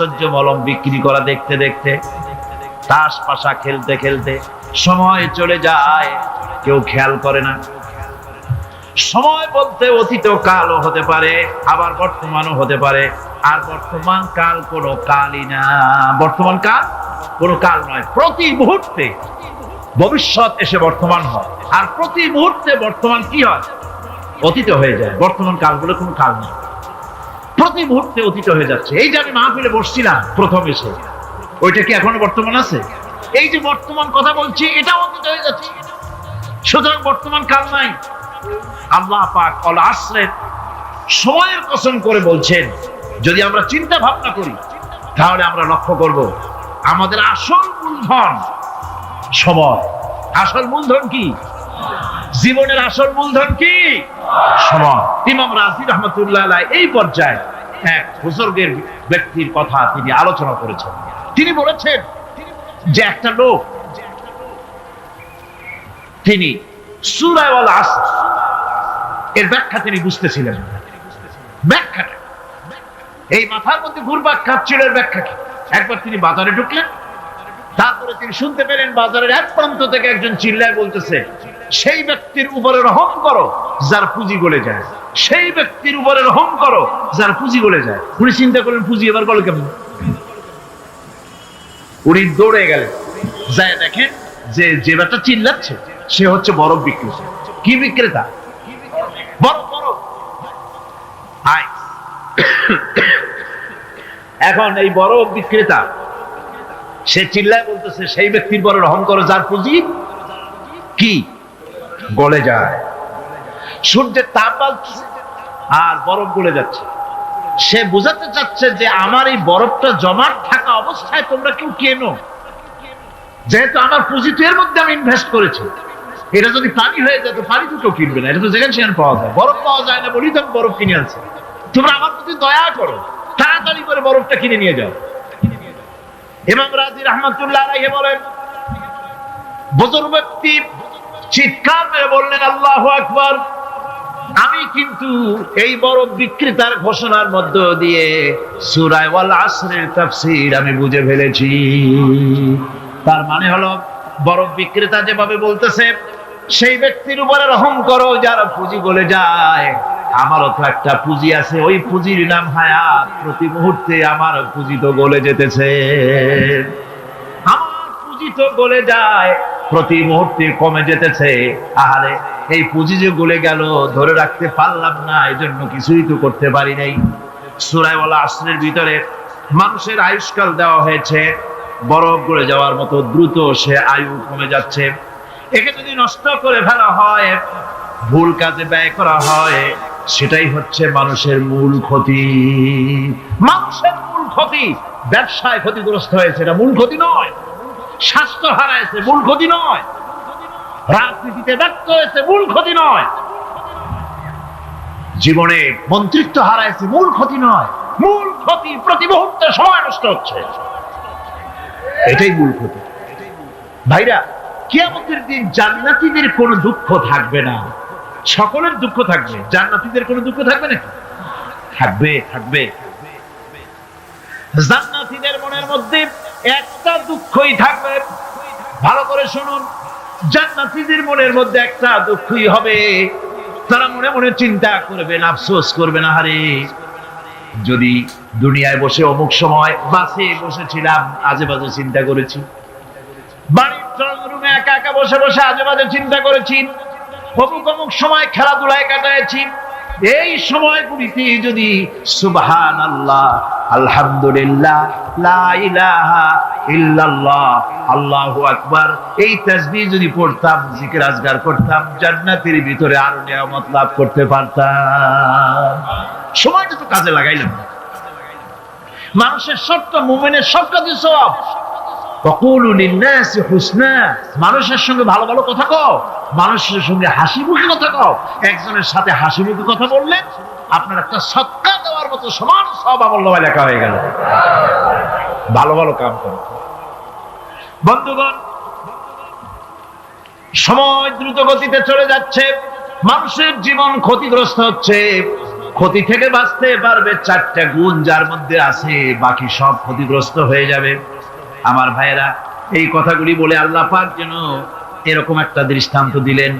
সহ্য মলম বিক্রি করা দেখতে দেখতে, তাস পাশা খেলতে খেলতে সময় চলে যায়, কেউ খেয়াল করে না। সময় বলতে অতীত কালও হতে পারে, আবার বর্তমানও হতে পারে। আর বর্তমান কাল কোনো কালই না, বর্তমান কাল কোনো কাল নয়। প্রতি মুহূর্তে ভবিষ্যৎ এসে বর্তমান হয়, আর প্রতি মুহূর্তে বর্তমান কি হয়? অতীত হয়ে যায়। বর্তমান কাল বলে কোনো কাল নেই, প্রতি মুহূর্তে অতীত হয়ে যাচ্ছে। এই যে আমি মাহফিলে বসছিলাম প্রথম এসে, ওইটা কি এখনো বর্তমান আছে? এই যে বর্তমান কথা বলছি, এটা অতীত হয়ে যাচ্ছে। সুতরাং বর্তমান কাল নাই। আল্লাহ পাক আল আসরের সময়ের কসম করে বলছেন, যদি আমরা চিন্তা ভাবনা করি তাহলে আমরা লক্ষ্য করব আমাদের আসল মূলধন সময়। আসল মূলধন কি? জীবনের আসল মূলধন কি? সময়। ইমাম রাজি রহমতুল্লাহ আলাইহি এই পর্যায়ে এক বুজুর্গের ব্যক্তির কথা তিনি আলোচনা করেছেন। তিনি বলেছেন যে একটা লোক, তিনি সূরা আল আসর এর ব্যাখ্যা তিনি বুঝতেছিলেন। ব্যাখ্যাটা এই মাথার মধ্যে ঘুরপাক খাচ্ছিল, এর ব্যাখ্যা কি? একবার তিনি বাজারে ঢুকলেন, তারপরে তিনি শুনতে পেলেন বাজারের এক প্রান্ত থেকে একজন চিল্লায় বলতেছে, সেই ব্যক্তির উপরে রহম করো যার পুঁজি গলে যায়, সেই ব্যক্তির উপরে রহম করো যার পুঁজি গলে যায়। উনি চিন্তা করলেন পুঁজি এবার গলে কেমন? উনি দৌড়ে গেলেন, যায় দেখেন যে যে ব্যাটা চিল্লাচ্ছে সে হচ্ছে বরফ বিক্রেতা। কি বিক্রেতা? বরফ। বরফ। এখন এই বরফ বিক্রেতা সে চিল্লায় বলতেছে, সেই ব্যক্তির পরে রহম করো যার পুঁজি কি গলে যায়। সূর্যের তাপ বাড়ছে আর বরফ গলে যাচ্ছে। সে বোঝাতে চাচ্ছে যে আমার এই বরফটা জমাট থাকা অবস্থায় তোমরা কেউ কেনো, যেহেতু আমার পুঁজি তো এর মধ্যে আমি ইনভেস্ট করেছি। এটা যদি পানি হয়ে যেত, পানি তো কেউ কিনবে না, এটা তো যেখানে সেখানে পাওয়া যায়। বরফ পাওয়া যায় না বলি তো আমি বরফ কিনে আনছি। তোমরা আমার প্রতি দয়া করো, তাড়াতাড়ি করে বরফটা কিনে নিয়ে যাও। ইমাম রাজি রহমতুল্লাহ আলাইহি বলেন, বুজুর্গ ব্যক্তি চিৎকার মেরে বললেন, আল্লাহু আকবার, আমি কিন্তু এই বরফ বিক্রেতার ঘোষণার মধ্য দিয়ে সূরা আল আসরের তাফসীর আমি বুঝে ফেলেছি। তার মানে হলো, বরফ বিক্রেতা যেভাবে বলতেছে সেই ব্যক্তির উপরে রহম করো যার পুঁজি গলে যায়, আমারও তো একটা পুঁজি আছে, ওই পুঁজির নাম হায়াত। প্রতি মুহূর্তে আমার পুঁজি তো গলে যেতেছে, আমার পুঁজি তো গলে যায়, প্রতি মুহূর্তে কমে যেতেছে। আহারে, এই পুঁজি যে গলে গেল, ধরে রাখতে পারলাম না, এজন্য কিছুই তো করতে পারি নাই। সূরা আল আসরের ভিতরে মানুষের আয়ুষ্কাল দেওয়া হয়েছে, বরফ গলে যাওয়ার মতো দ্রুত সে আয়ু কমে যাচ্ছে। একে যদি নষ্ট করে ফেলা হয়, ভুল কাজে ব্যয় করা হয়, সেটাই হচ্ছে মানুষের মূল ক্ষতি। মানুষের মূল ক্ষতি। ব্যবসায় ক্ষতিগ্রস্ত হয়েছে, এটা মূল ক্ষতি নয়। স্বাস্থ্য হারাইছে, মূল ক্ষতি নয়। রাজনীতিতে ব্যর্থ হয়েছে, মূল ক্ষতি নয়। জীবনে মন্ত্রিত্ব হারাইছে, মূল ক্ষতি নয়। মূল ক্ষতি প্রতি মুহূর্তে সময় নষ্ট হচ্ছে, এটাই মূল ক্ষতি। ভাইরা, কিয়ামতের দিন জান্নাতীদের কোনো দুঃখ থাকবে না, সকলের দুঃখ থাকবে। জান্নাতীদের কোনো দুঃখ থাকবে নাকি? থাকবে, থাকবে। জান্নাতীদের মনের মধ্যে একটা দুঃখই থাকবে। ভালো করে শুনুন, জান্নাতীদের মনের মধ্যে একটা দুঃখই হবে। তারা মনে মনে চিন্তা করবেন, আফসোস করবেন, আহারে যদি দুনিয়ায় বসে অমুক সময় বাসে বসেছিলাম, আজে বাজে চিন্তা করেছি, বাড়ির ড্রয়িং রুমে একা একা বসে বসে আজে বাজে চিন্তা করেছি, অমুক অমুক সময় খেলাধুলায় কাটাইছি। এই সময়গুলিতে যদি সুবহানাল্লাহ, আলহামদুলিল্লাহ, লা ইলাহা ইল্লাল্লাহ, আল্লাহু আকবার, এই তাসবিহ যদি পড়তাম, জিকির আজকার করতাম, জান্নাতের ভিতরে আরো নিয়ামত লাভ করতে পারতাম। সময়টা তো কাজে লাগাইলাম। মানুষের সবটা, মুমিনের সব কাজে সওয়াব। ওয়াকুলু লিন-নাসি হুসনা, মানুষের সঙ্গে ভালো ভালো কথা কও, মানুষের সঙ্গে হাসি মুখে কথা কও। একজনের সাথে হাসি মুখে কথা বললে আপনার একটা সদকা দেওয়ার মতো সমান সওয়াব আমলনামায় লেখা হয়ে গেল। ভালো ভালো কাম করো। বন্ধুগণ, সময় দ্রুত গতিতে চলে যাচ্ছে, মানুষের জীবন ক্ষতিগ্রস্ত হচ্ছে। ক্ষতি থেকে বাঁচতে পারবে 4টা গুণ যার মধ্যে আছে, বাকি সব ক্ষতিগ্রস্ত হয়ে যাবে। আমার ভাইয়েরা, এই কথাগুলি বলে আল্লাহ পাক যেন এরকম একটা দৃষ্টান্ত দিলেন।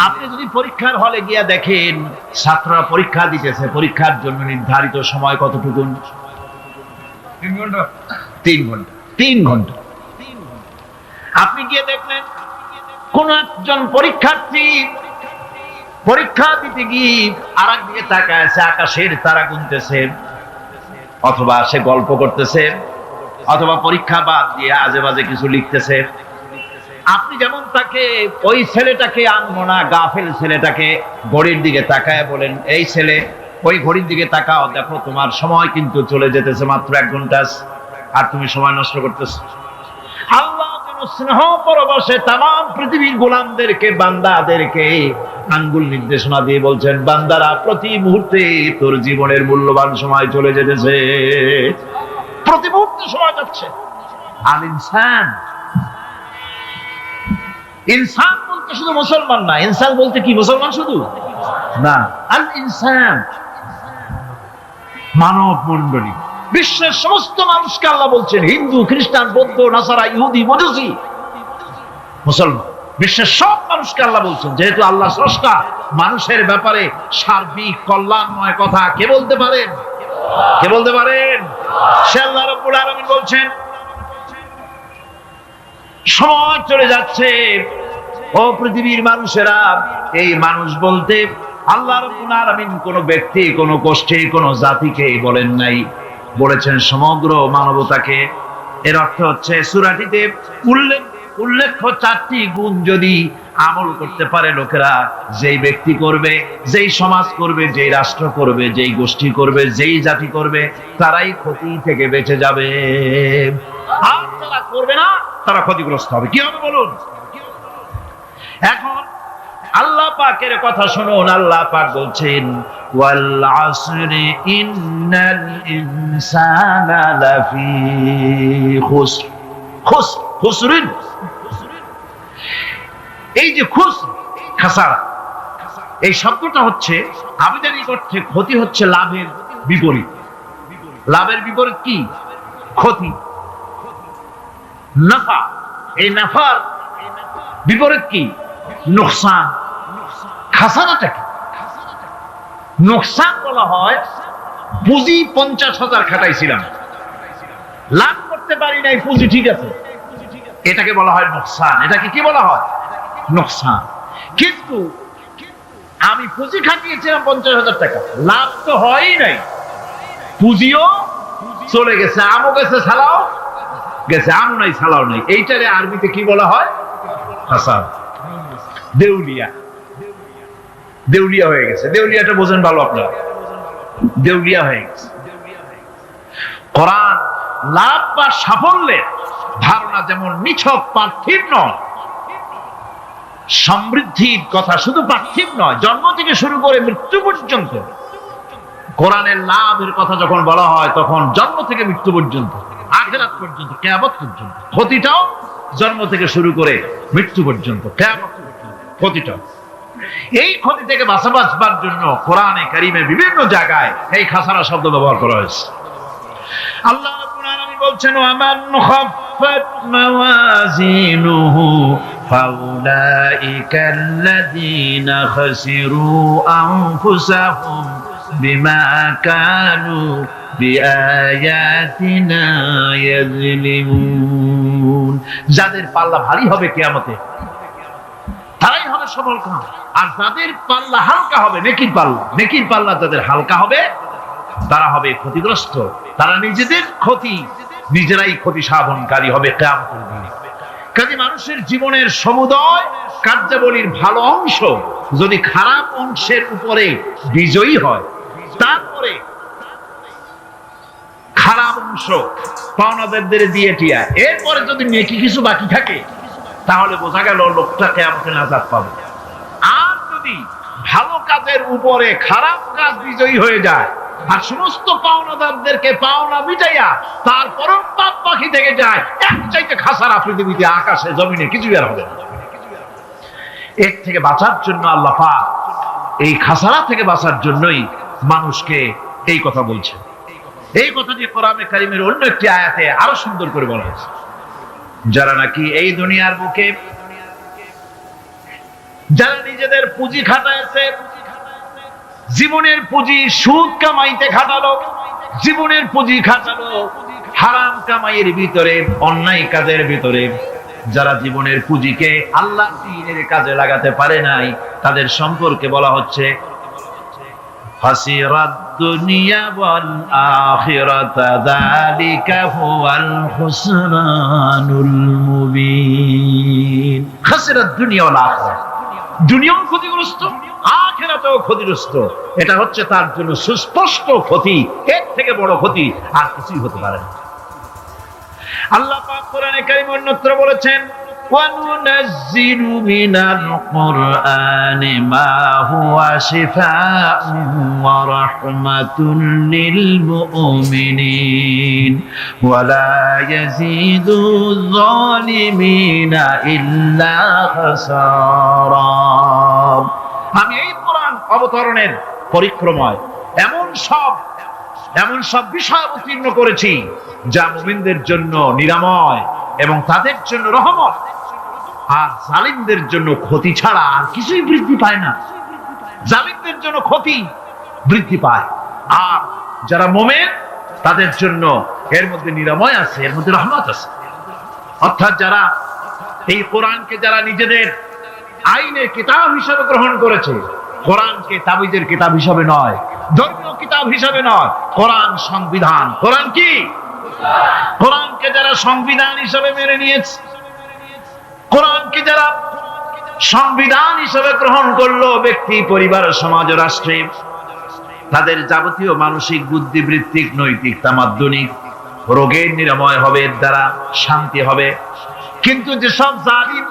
আপনি যদি পরীক্ষার হলে গিয়া দেখেন ছাত্ররা পরীক্ষা দিতেছে, পরীক্ষার জন্য নির্ধারিত সময় কতটুকু? 3 ঘন্টা। 3 ঘন্টা। 3 ঘন্টা। আপনি গিয়ে দেখলেন কোন একজন পরীক্ষার্থী পরীক্ষা দিতে গিয়ে আর একদিকে তাকায় আছে, আকাশের তারা গুনতেছে, অথবা সে গল্প করতেছে, অথবা পরীক্ষা বাদ দিয়ে আজে বাজে কিছু লিখতেছে। আপনি যেমন তাকে, ওই ছেলেটাকে আনবো না, গাফেল ছেলেটাকে ঘড়ির দিকে তাকায় বলেন, এই ছেলে ওই ঘড়ির দিকে তাকাও, দেখো তোমার সময় কিন্তু চলে যেতেছে, মাত্র 1 ঘন্টা আর তুমি সময় নষ্ট করতেছো। আল্লাহ যেন স্নেহ পরবশে তামাম পৃথিবীর গোলামদেরকে, বান্দাদেরকে আঙ্গুল নির্দেশনা দিয়ে বলছেন, বান্দারা প্রতি মুহূর্তে তোর জীবনের মূল্যবান সময় চলে যেতেছে, প্রতি মুহূর্তে সময় যাচ্ছে। আল ইনসান, ইনসান বলতে শুধু মুসলমান না, ইনসান বলতে কি মুসলমান শুধু না, আল ইনসান মানব মণ্ডলী, বিশ্বের সমস্ত মানুষকে আল্লাহ বলছেন, হিন্দু, খ্রিস্টান, বৌদ্ধ, নাসারা, ইহুদি, মজুসি, মুসলমান, বিশ্বের সব মানুষকে আল্লাহ বলছেন। যেহেতু আল্লাহ স্রষ্টা, মানুষের ব্যাপারে সার্বিক কল্যাণময় কথা কে বলতে পারেন? কে বলতে পারেন? সে আল্লাহ রাব্বুল আলামিন বলছেন, সময় চলে যাচ্ছে ও পৃথিবীর মানুষেরা। এই মানুষ বলতে আল্লাহ রাব্বুল আলামিন কোন ব্যক্তি, কোন গোষ্ঠী, কোন জাতিকে বলেন নাই, বলেছেন সমগ্র মানবতাকে। এর অর্থ হচ্ছে সূরাটিতে উল্লেখ্য 4টি গুণ যদি আমল করতে পারে লোকেরা, যেই ব্যক্তি করবে, যেই সমাজ করবে, যেই রাষ্ট্র করবে, যেই গোষ্ঠী করবে, যেই জাতি করবে, তারাই ক্ষতি থেকে বেঁচে যাবে। আর যারা করবে না তারা ক্ষতিগ্রস্ত হবে। কি হবে বলুন? এখন আল্লাহ পাকের কথা শুনুন। আল্লাহ পাক বলছেন, ওয়াল আসরি ইন্নাল ইনসানা লাফি খুসর। খুসর, খুসরিন, এই যে খুসর, খাসারা, এই শব্দটা হচ্ছে আবিধানিক অর্থে ক্ষতি হচ্ছে লাভের বিপরীত। লাভের বিপরীত কি? ক্ষতি। নাফা, এই নাফার বিপরীত কি? নোকসান। খাসারাটা কি? নোকসান বলা হয় পুঁজি 50,000 খাটাইছিলাম, লাভ করতে পারি নাই, পুঁজি ঠিক আছে, এটাকে বলা হয় নোকসান। এটাকে কি বলা হয়? নোকসান। কিন্তু আমি পুঁজি খাটিয়েছিলাম 50,000 টাকা, লাভ তো হয়ই নাই, পুঁজিও চলে গেছে, আমও গেছে, ছালাও গেছে, আমও নাই, ছালাও নাই। এইটারে আরবিতে কি বলা হয়? খাসার। দেউলিয়া। দেউলিয়া হয়ে গেছে। দেউলিয়াটা বোঝেন ভালো আপনারা, দেউলিয়া হয়ে গেছে। কোরআন লাভ বা সাফল্যের ধারণা যেমন নিছক পার্থিব নয়, সমৃদ্ধির কথা শুধু পার্থিব নয়, জন্ম থেকে শুরু করে মৃত্যু পর্যন্ত। কোরআনের লাভের কথা যখন বলা হয় তখন জন্ম থেকে মৃত্যু পর্যন্ত, আখিরাত পর্যন্ত, কিয়ামত পর্যন্ত। ক্ষতিটাও জন্ম থেকে শুরু করে মৃত্যু পর্যন্ত, কিয়ামত পর্যন্ত ক্ষতিটাও। এই ক্ষতি থেকে বাঁচাবার জন্য কোরআনে কারিমে বিভিন্ন জায়গায় এই খাসারা শব্দ ব্যবহার করা হয়েছে। আল্লাহ রাব্বুল আলামিন বলছেন, ওয়ামান খাফফাত মাওয়াজিনুহু ফাউলাইকাল্লাযীনা খাসিরু আনফুসাহুম বিমা কানু বিআয়াতিনা ইয়াযলিমুন। যাদের পাল্লা ভারী হবে কিয়ামতে তারাই হবে সফলকাম, আর যাদের পাল্লা হালকা হবে, নেকির পাল্লা, নেকির পাল্লা যাদের হালকা হবে তারা হবে ক্ষতিগ্রস্ত। তারা নিজেদের ক্ষতি নিজেরাই ক্ষতি সাধনকারী হবে কিয়ামতের দিনে। কাজে মানুষের জীবনের সমুদয় কার্যাবলীর ভালো অংশ যদি খারাপ অংশের উপরে বিজয়ী হয়, তারপরে খারাপ অংশ পাওনাদারদের দিয়ে টিয়া, এরপরে যদি নেকি কিছু বাকি থাকে, তাহলে বোঝা গেল লোকটা কিয়ামতে নাজাত পাবে। আর যদি ভালো কাজের উপরে খারাপ কাজ বিজয়ী হয়ে যায় আর সমস্ত পাওনাদারদেরকে পাওনা মিটাইয়া তারপরও পাপ বাকি থেকে যায়, এক চাইতে খাসারা পৃথিবীতে, আকাশে, জমিনে কিছু আর হবে না। এর থেকে বাঁচার জন্য আল্লাহ পাক, এই খাসারা থেকে বাঁচার জন্যই মানুষকে এই কথা বলছে। এই কথাটি কোরআনে কারীমের অন্য একটি আয়াতে আরো সুন্দর করে বলা হয়েছে, যারা নাকি এই দুনিয়ার বুকে যারা নিজেদের পুঁজি খাটাইছে, জীবনের পুঁজি সুদ কামাইতে খাটালো, জীবনের পুঁজি খাটালো হারাম কামাইয়ের ভিতরে, অন্যায় কাজের ভিতরে, যারা জীবনের পুঁজিকে আল্লাহ দ্বীনের কাজে লাগাতে পারে নাই, তাদের সম্পর্কে বলা হচ্ছে হাসিরাত দুনিয়া ওয়াল আখিরাতা যালিকা হুয়াল খুসরানুল মুবিন। হাসিরাত দুনিয়া ওয়াল আখিরা, দুনিয়াও ক্ষতিগ্রস্ত, আখিরাতেও ক্ষতিগ্রস্ত। এটা হচ্ছে তার জন্য সুস্পষ্ট ক্ষতি, এর থেকে বড় ক্ষতি আর কিছুই হতে পারে না। আল্লাহ পাক কোরআনে কারীমে অন্যত্র বলেছেন وَنُنَزِّلُ مِنَ الْقُرْآنِ مَا هُوَ شِفَاءٌ وَرَحْمَةٌ لِّلْمُؤْمِنِينَ وَلَا يَزِيدُ الظَّالِمِينَ إِلَّا خَسَارًا। আমি এই কোরআন অবতরণের পরিক্রমায় এমন সব বিষয় অবতীর্ণ করেছি যা মুমিনদের জন্য নিরাময় এবং তাদের জন্য রহমত, আর জালিমদের জন্য ক্ষতি ছাড়া আর কিছুই বৃদ্ধি পায় না। জালিমদের জন্য ক্ষতি বৃদ্ধি পায়, আর যারা মুমিন তাদের জন্য এর মধ্যে নিরাময় আছে, এর মধ্যে রহমত আছে। অর্থাৎ যারা এই কোরআনকে যারা নিজেদের আইনের কিতাব হিসেবে গ্রহণ করেছে, কোরআনকে তাবিজের কিতাব হিসেবে নয়, ধর্মীয় কিতাব হিসেবে নয়, কোরআন সংবিধান। কোরআন কি? কোরআনকে যারা সংবিধান হিসেবে মেনে নিয়েছে, কোরআনকে যারা সংবিধান হিসেবে গ্রহণ করলো, ব্যক্তি, পরিবার, সমাজ, রাষ্ট্রে, তাদের যাবতীয় মানসিক, বুদ্ধিবৃত্তিক, নৈতিক, তামাদ্দুনিক রোগের নিরাময় হবে, এর দ্বারা শান্তি হবে। কিন্তু যেসব জালিম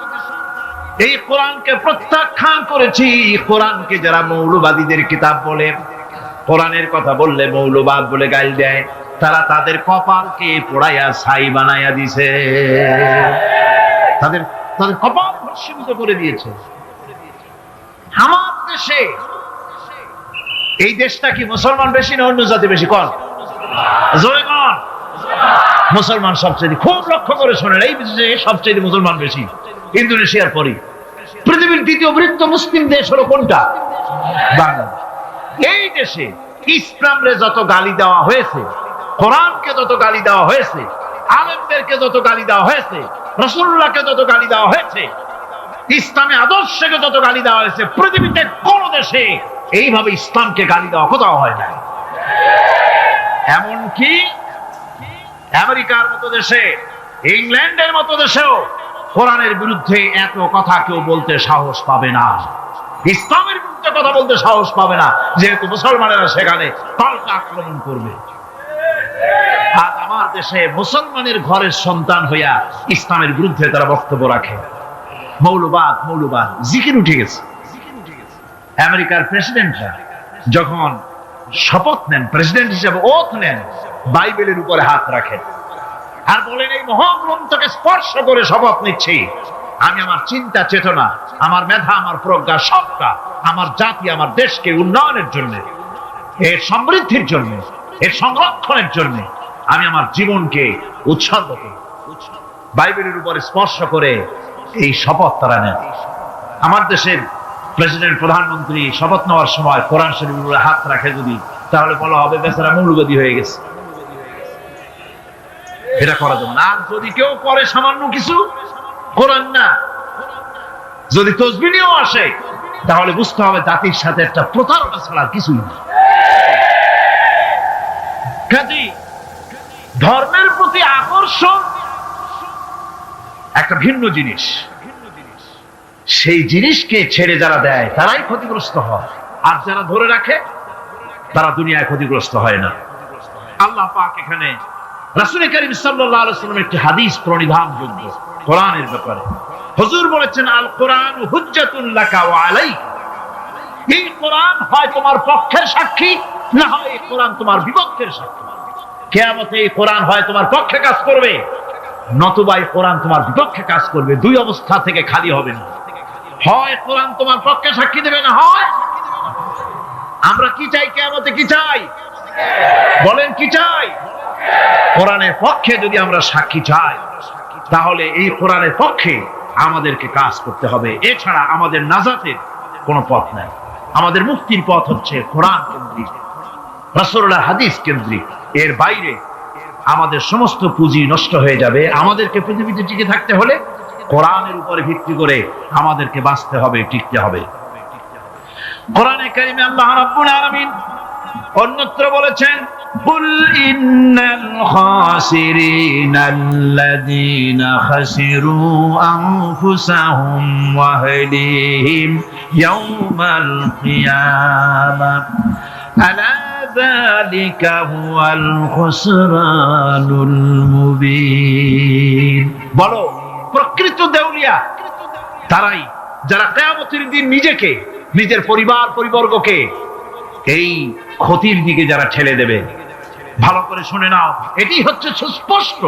এই কোরআনকে প্রত্যাখ্যান করেছি, কোরআনকে যারা মৌলবাদীদের কিতাব বলে, কোরআনের কথা বললে মৌলবাদ বলে গাল দেয়, তারা তাদের কপালকে পোড়াইয়া ছাই বানাইয়া দিছে, তাদের কপাল ভস্মীভূত করে দিয়েছে। আমার দেশে, এই দেশটা কি মুসলমান বেশি না অন্য জাতি বেশি? কোন জোরে কোন? মুসলমান সবচেয়ে। খুব লক্ষ্য করে শোনেন, এই দেশে সবচেয়ে মুসলমান বেশি, ইন্দোনেশিয়ার পরে। পৃথিবীর দ্বিতীয় বৃহত্তম মুসলিম দেশ হলো কোনটা? বাংলাদেশ। এই দেশে ইসলামরে যত গালি দেওয়া হয়েছে, কোরআনকে যত গালি দেওয়া হয়েছে, আলেমদেরকে যত গালি দেওয়া হয়েছে, রাসূলুল্লাহকে যত গালি দেওয়া হয়েছে, ইসলামী আদর্শকে যত গালি দেওয়া হয়েছে, পৃথিবীতে কোন দেশে এইভাবে ইসলামকে গালি দেওয়া কোথাও হয় না। এমনকি আমেরিকার মতো দেশে, ইংল্যান্ডের মতো দেশেও কোরআনের বিরুদ্ধে এত কথা কেউ বলতে সাহস পাবে না, ইসলামের বিরুদ্ধে কথা বলতে সাহস পাবে না, যেহেতু মুসলমানেরা সেখানে পাল্টা আক্রমণ করবে। আজ আমার দেশে মুসলমানের ঘরের সন্তান হইয়া ইসলামের বিরুদ্ধে তারা বক্তব্য রাখে। মৌলবাদ জিকির উঠে গেছে। আমেরিকার প্রেসিডেন্টরা যখন শপথ নেন, প্রেসিডেন্ট হিসেবে ওথ নেন, বাইবেলের উপরে হাত রাখেন আর বলেন, এই মহাগ্রন্থকে স্পর্শ করে শপথ নিচ্ছি, আমি আমার চিন্তা চেতনা, আমার মেধা, আমার প্রজ্ঞা, সবটা আমার জাতি, আমার দেশকে উন্নয়নের জন্য, এর সমৃদ্ধির জন্য, এর সংরক্ষণের জন্য আমি আমার জীবনকে উৎসর্গ করি। বাইবেলের উপরে স্পর্শ করে এই শপথ তারা নেন। আমার দেশের প্রেসিডেন্ট, প্রধানমন্ত্রী শপথ নেওয়ার সময় কোরআন শরীফের উপরে হাত রাখে যদি, তাহলে বলা হবে বেচারা মৌলবাদী হয়ে গেছে। এটা করা যাবে না। আর যদি কেউ করে সামান্য কিছু, কোরআন না, যদি তসবিহ নিয়েও আসে, তাহলে বুঝতে হবে জাতির সাথে একটা প্রতারণা ছাড়া কিছুই না। কাজী ধর্মের প্রতি আকর্ষণ একটা ভিন্ন জিনিস, সেই জিনিসকে ছেড়ে যারা দেয় তারাই ক্ষতিগ্রস্ত হয়, আর যারা ধরে রাখে তারা দুনিয়ায় ক্ষতিগ্রস্ত হয় না। আল্লাহ পাক এখানে রাসূল কারীম সাল্লাল্লাহু আলাইহি ওয়াসাল্লাম একটি হাদিস প্রণিধানযোগ্য কোরআনের ব্যাপারে। হুজুর বলেছেন, আল কোরআন হুজ্জাতুন লাকা ওয়া আলাইকা। এই কোরআন হয় তোমার পক্ষের সাক্ষী, না হয় এই কোরআন তোমার বিপক্ষের সাক্ষী। কিয়ামতে এই কোরআন হয় তোমার পক্ষে কাজ করবে, নতুবা এই কোরআন তোমার বিপক্ষে কাজ করবে। দুই অবস্থা থেকে খালি হবে না, হয় কোরআন তোমার পক্ষে সাক্ষী দেবে, না হয় আমরা কি চাই? কিয়ামতে কি চাই? বলেন কি চাই? কোরআনের পক্ষে যদি আমরা সাক্ষী চাই, তাহলে এই কোরআনের পক্ষে আমাদেরকে কাজ করতে হবে। এছাড়া আমাদের নাজাতের কোনো পথ নাই। আমাদের মুক্তির পথ হচ্ছে কোরআন কেন্দ্রিক, রাসূলুল্লাহর হাদিস কেন্দ্রিক। এর বাইরে আমাদের সমস্ত পুঁজি নষ্ট হয়ে যাবে। আমাদেরকে পৃথিবীতে টিকে থাকতে হলে কোরআনের উপরে ভিত্তি করে আমাদেরকে বাঁচতে হবে, টিকতে হবে। কোরআনে কারিমে আল্লাহ রাব্বুল আলামিন অন্যত্র বলেছেন, কুল ইন্নাল খাসিরিনাল্লাযীনা খাসিরু আনফুসাহুম ওয়া আহলিহিম ইয়াওমাল কিয়ামাহ আলা যালিকা হুয়াল খুসরানুল মুবিন। বলো, প্রকৃত দেউলিয়া তারাই যারা কিয়ামতের দিন নিজেকে, নিজের পরিবর্গকে এই ক্ষতির দিকে যারা ঠেলে দেবে। ভালো করে শুনে নাও, এটি হচ্ছে সুস্পষ্ট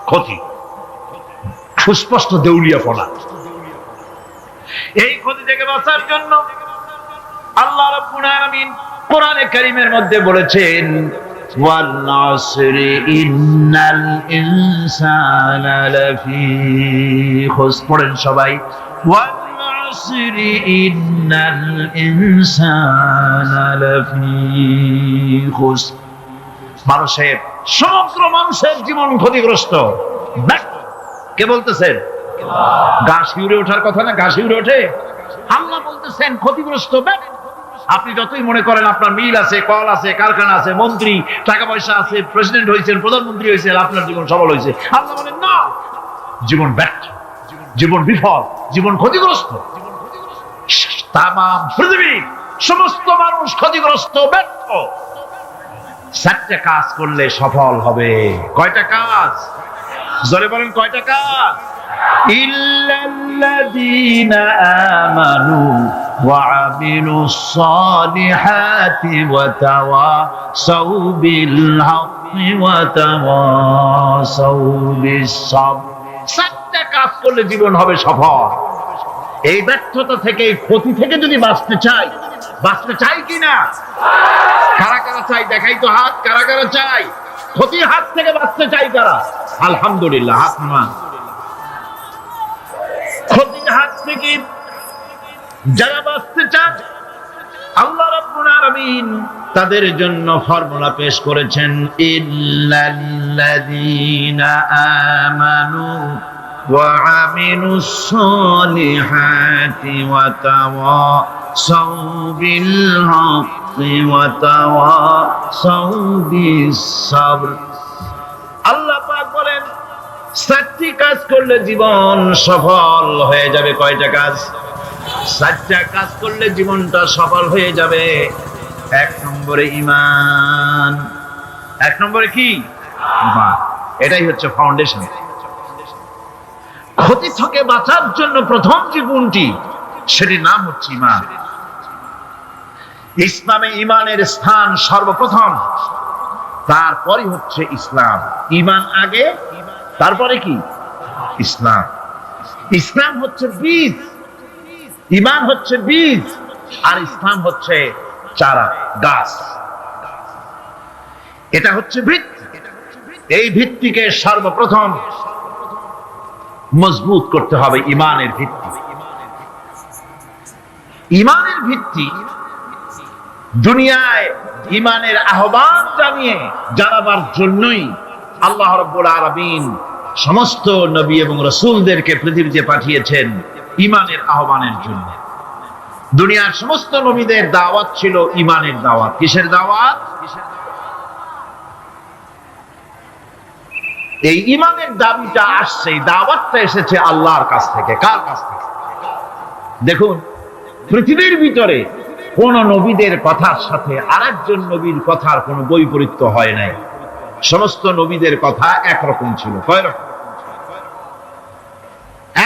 ক্ষতি, সুস্পষ্ট দেউলিয়াপনা। এই ক্ষতি থেকে বাঁচার জন্য আল্লাহ রাব্বুল আলামিন কোরআনে কারীমের মধ্যে বলেছেন, ওয়াল আসরি ইন্নাল ইনসানা লাফি খুসর। পড়েন সবাই, ওয়াল আসরি ইন্নাল ইনসানা লাফি খুসর। মানুষের, সমগ্র মানুষের জীবন ক্ষতিগ্রস্ত। কে বলতেছেন? গা শিউরে ওঠার কথা না? গা শিউরে ওঠে? আল্লাহ বলতেছেন ক্ষতিগ্রস্ত। আপনি যতই মনে করেন আপনার মিল আছে, কল আছে, কারখানা আছে, মন্ত্রী, টাকা পয়সা আছে, প্রেসিডেন্ট হয়েছেন, প্রধানমন্ত্রী হয়েছেন, আপনার জীবন সফল হয়েছে, আল্লাহ বলেন না, জীবন ব্যর্থ, জীবন বিফল, জীবন ক্ষতিগ্রস্ত। তাম পৃথিবী সমস্ত মানুষ ক্ষতিগ্রস্ত, ব্যর্থ। 4টা কাজ করলে সফল হবে। কয়টা কাজ? জোরে বলেন, কয়টা কাজ? ইল্লাল্লাযীনা আমানু ওয়া আমিলুস সালিহাতি ওয়া তাওয়াসাউ বিল হাক্কি ওয়া তাওয়াসাউ বিস সাবর। 4টা কাজ করলে জীবন হবে সফল। এই ব্যর্থতা থেকে, এই ক্ষতি থেকে যদি বাঁচতে চাই কিনা? কারা কারা চাই? দেখাই তো হাত। কারা কারা চাই? ক্ষতির হাত থেকে বাঁচতে চাই কারা? আলহামদুলিল্লাহ, হাত নামান। ক্ষতির হাত থেকে যারা বাঁচতে চান, আল্লাহ রাব্বুল আলামিন তাদের জন্য ফর্মুলা পেশ করেছেন, ইল্লাল্লাযীনা আমানু ওয়া আমিলুস সালিহাতি ওয়া তাওয়াসাউ বিল হাক্কি ওয়া তাওয়াসাউ বিস সাবর। আল্লাহ পাক বলেন, 4টি কাজ করলে জীবন সফল হয়ে যাবে। কয়টা কাজ? 4টা কাজ করলে জীবনটা সফল হয়ে যাবে। 1 নম্বরে ঈমান। 1 নম্বরে কি? ঈমান। এটাই হচ্ছে ফাউন্ডেশন। ক্ষতি থেকে বাঁচার জন্য প্রথম যে গুণটি, সেটির নাম হচ্ছে ঈমান। ইসলামে ঈমানের স্থান সর্বপ্রথম, তারপরে হচ্ছে ইসলাম। ঈমান আগে, তারপরে কি? ইসলাম। ইসলাম হচ্ছে বীজ, ঈমান হচ্ছে বীজ, আর ইসলাম হচ্ছে চারা, গাছ। এটা হচ্ছে ভিত্তি। এই ভিত্তিকে সর্বপ্রথম মজবুত করতে হবে। ঈমানের ভিত্তি, ঈমানের ভিত্তি দুনিয়ায় ঈমানের আহ্বান জানাবার জন্যই আল্লাহ রাব্বুল আলামিন সমস্ত নবী এবং রাসূলদেরকে পৃথিবীতে পাঠিয়েছেন ঈমানের আহ্বানের জন্য। দুনিয়ার সমস্ত নবীদের দাওয়াত ছিল ঈমানের দাওয়াত। কিসের দাওয়াত? এই ঈমানের দাবিটা আসছে, এই দাওয়াতটা এসেছে আল্লাহর কাছ থেকে। কার কাছ থেকে? দেখুন, পৃথিবীর ভিতরে কোন নবীদের কথার সাথে আরেকজন নবীর কথার কোনো বৈপরীত্য হয় নাই। সমস্ত নবীদের কথা একরকম ছিল। কয় রকম?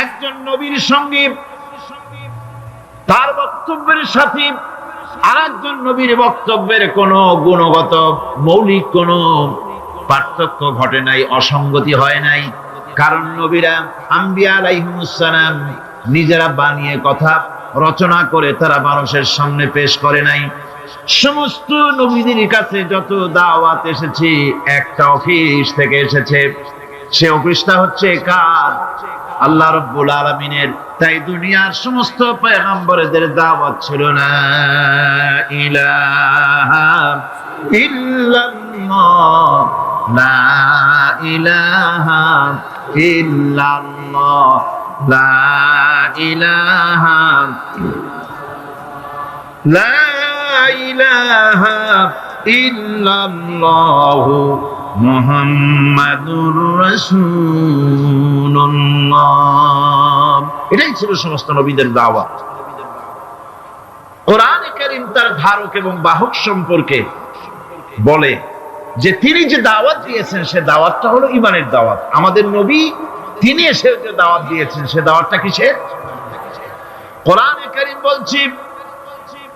একজন নবীর সঙ্গে তার বক্তব্যের সাথে আরেকজন নবীর বক্তব্যের কোনো গুণগত মৌলিক কোনো পার্থক্য ঘটে নাই, অসঙ্গতি হয় নাই। কারণ নবীরা, আম্বিয়া আলাইহিমুস সালাম, নিজেরা বানিয়ে কথা রচনা করে তারা মানুষের সামনে পেশ করে নাই। সমস্ত নবীদের কাছে যত দাওয়াত এসেছে একটা অফিস থেকে এসেছে, সে অফিসটা হচ্ছে কার? আল্লাহ রাব্বুল আলামিনের। তাই দুনিয়ার সমস্ত পয়গম্বরদের দাওয়াত ছিল লা ইলাহা ইল্লাল্লাহ, লা ইলাহা ইল্লাল্লাহ, লা ইলাহা, লা ইলাহা ইল্লাল্লাহ মুহাম্মাদুর রাসূলুল্লাহ। এটাই ছিল সমস্ত নবীদের দাওয়াত। কোরআনে কারীম তার ধারক এবং বাহক সম্পর্কে বলে যে তিনি যে দাওয়াত দিয়েছেন সে দাওয়াতটা হলো ঈমানের দাওয়াত। আমাদের নবী তিনি এসে যে দাওয়াত দিয়েছেন সে দাওয়াতটা কিসের? কোরআনে কারীম বলছে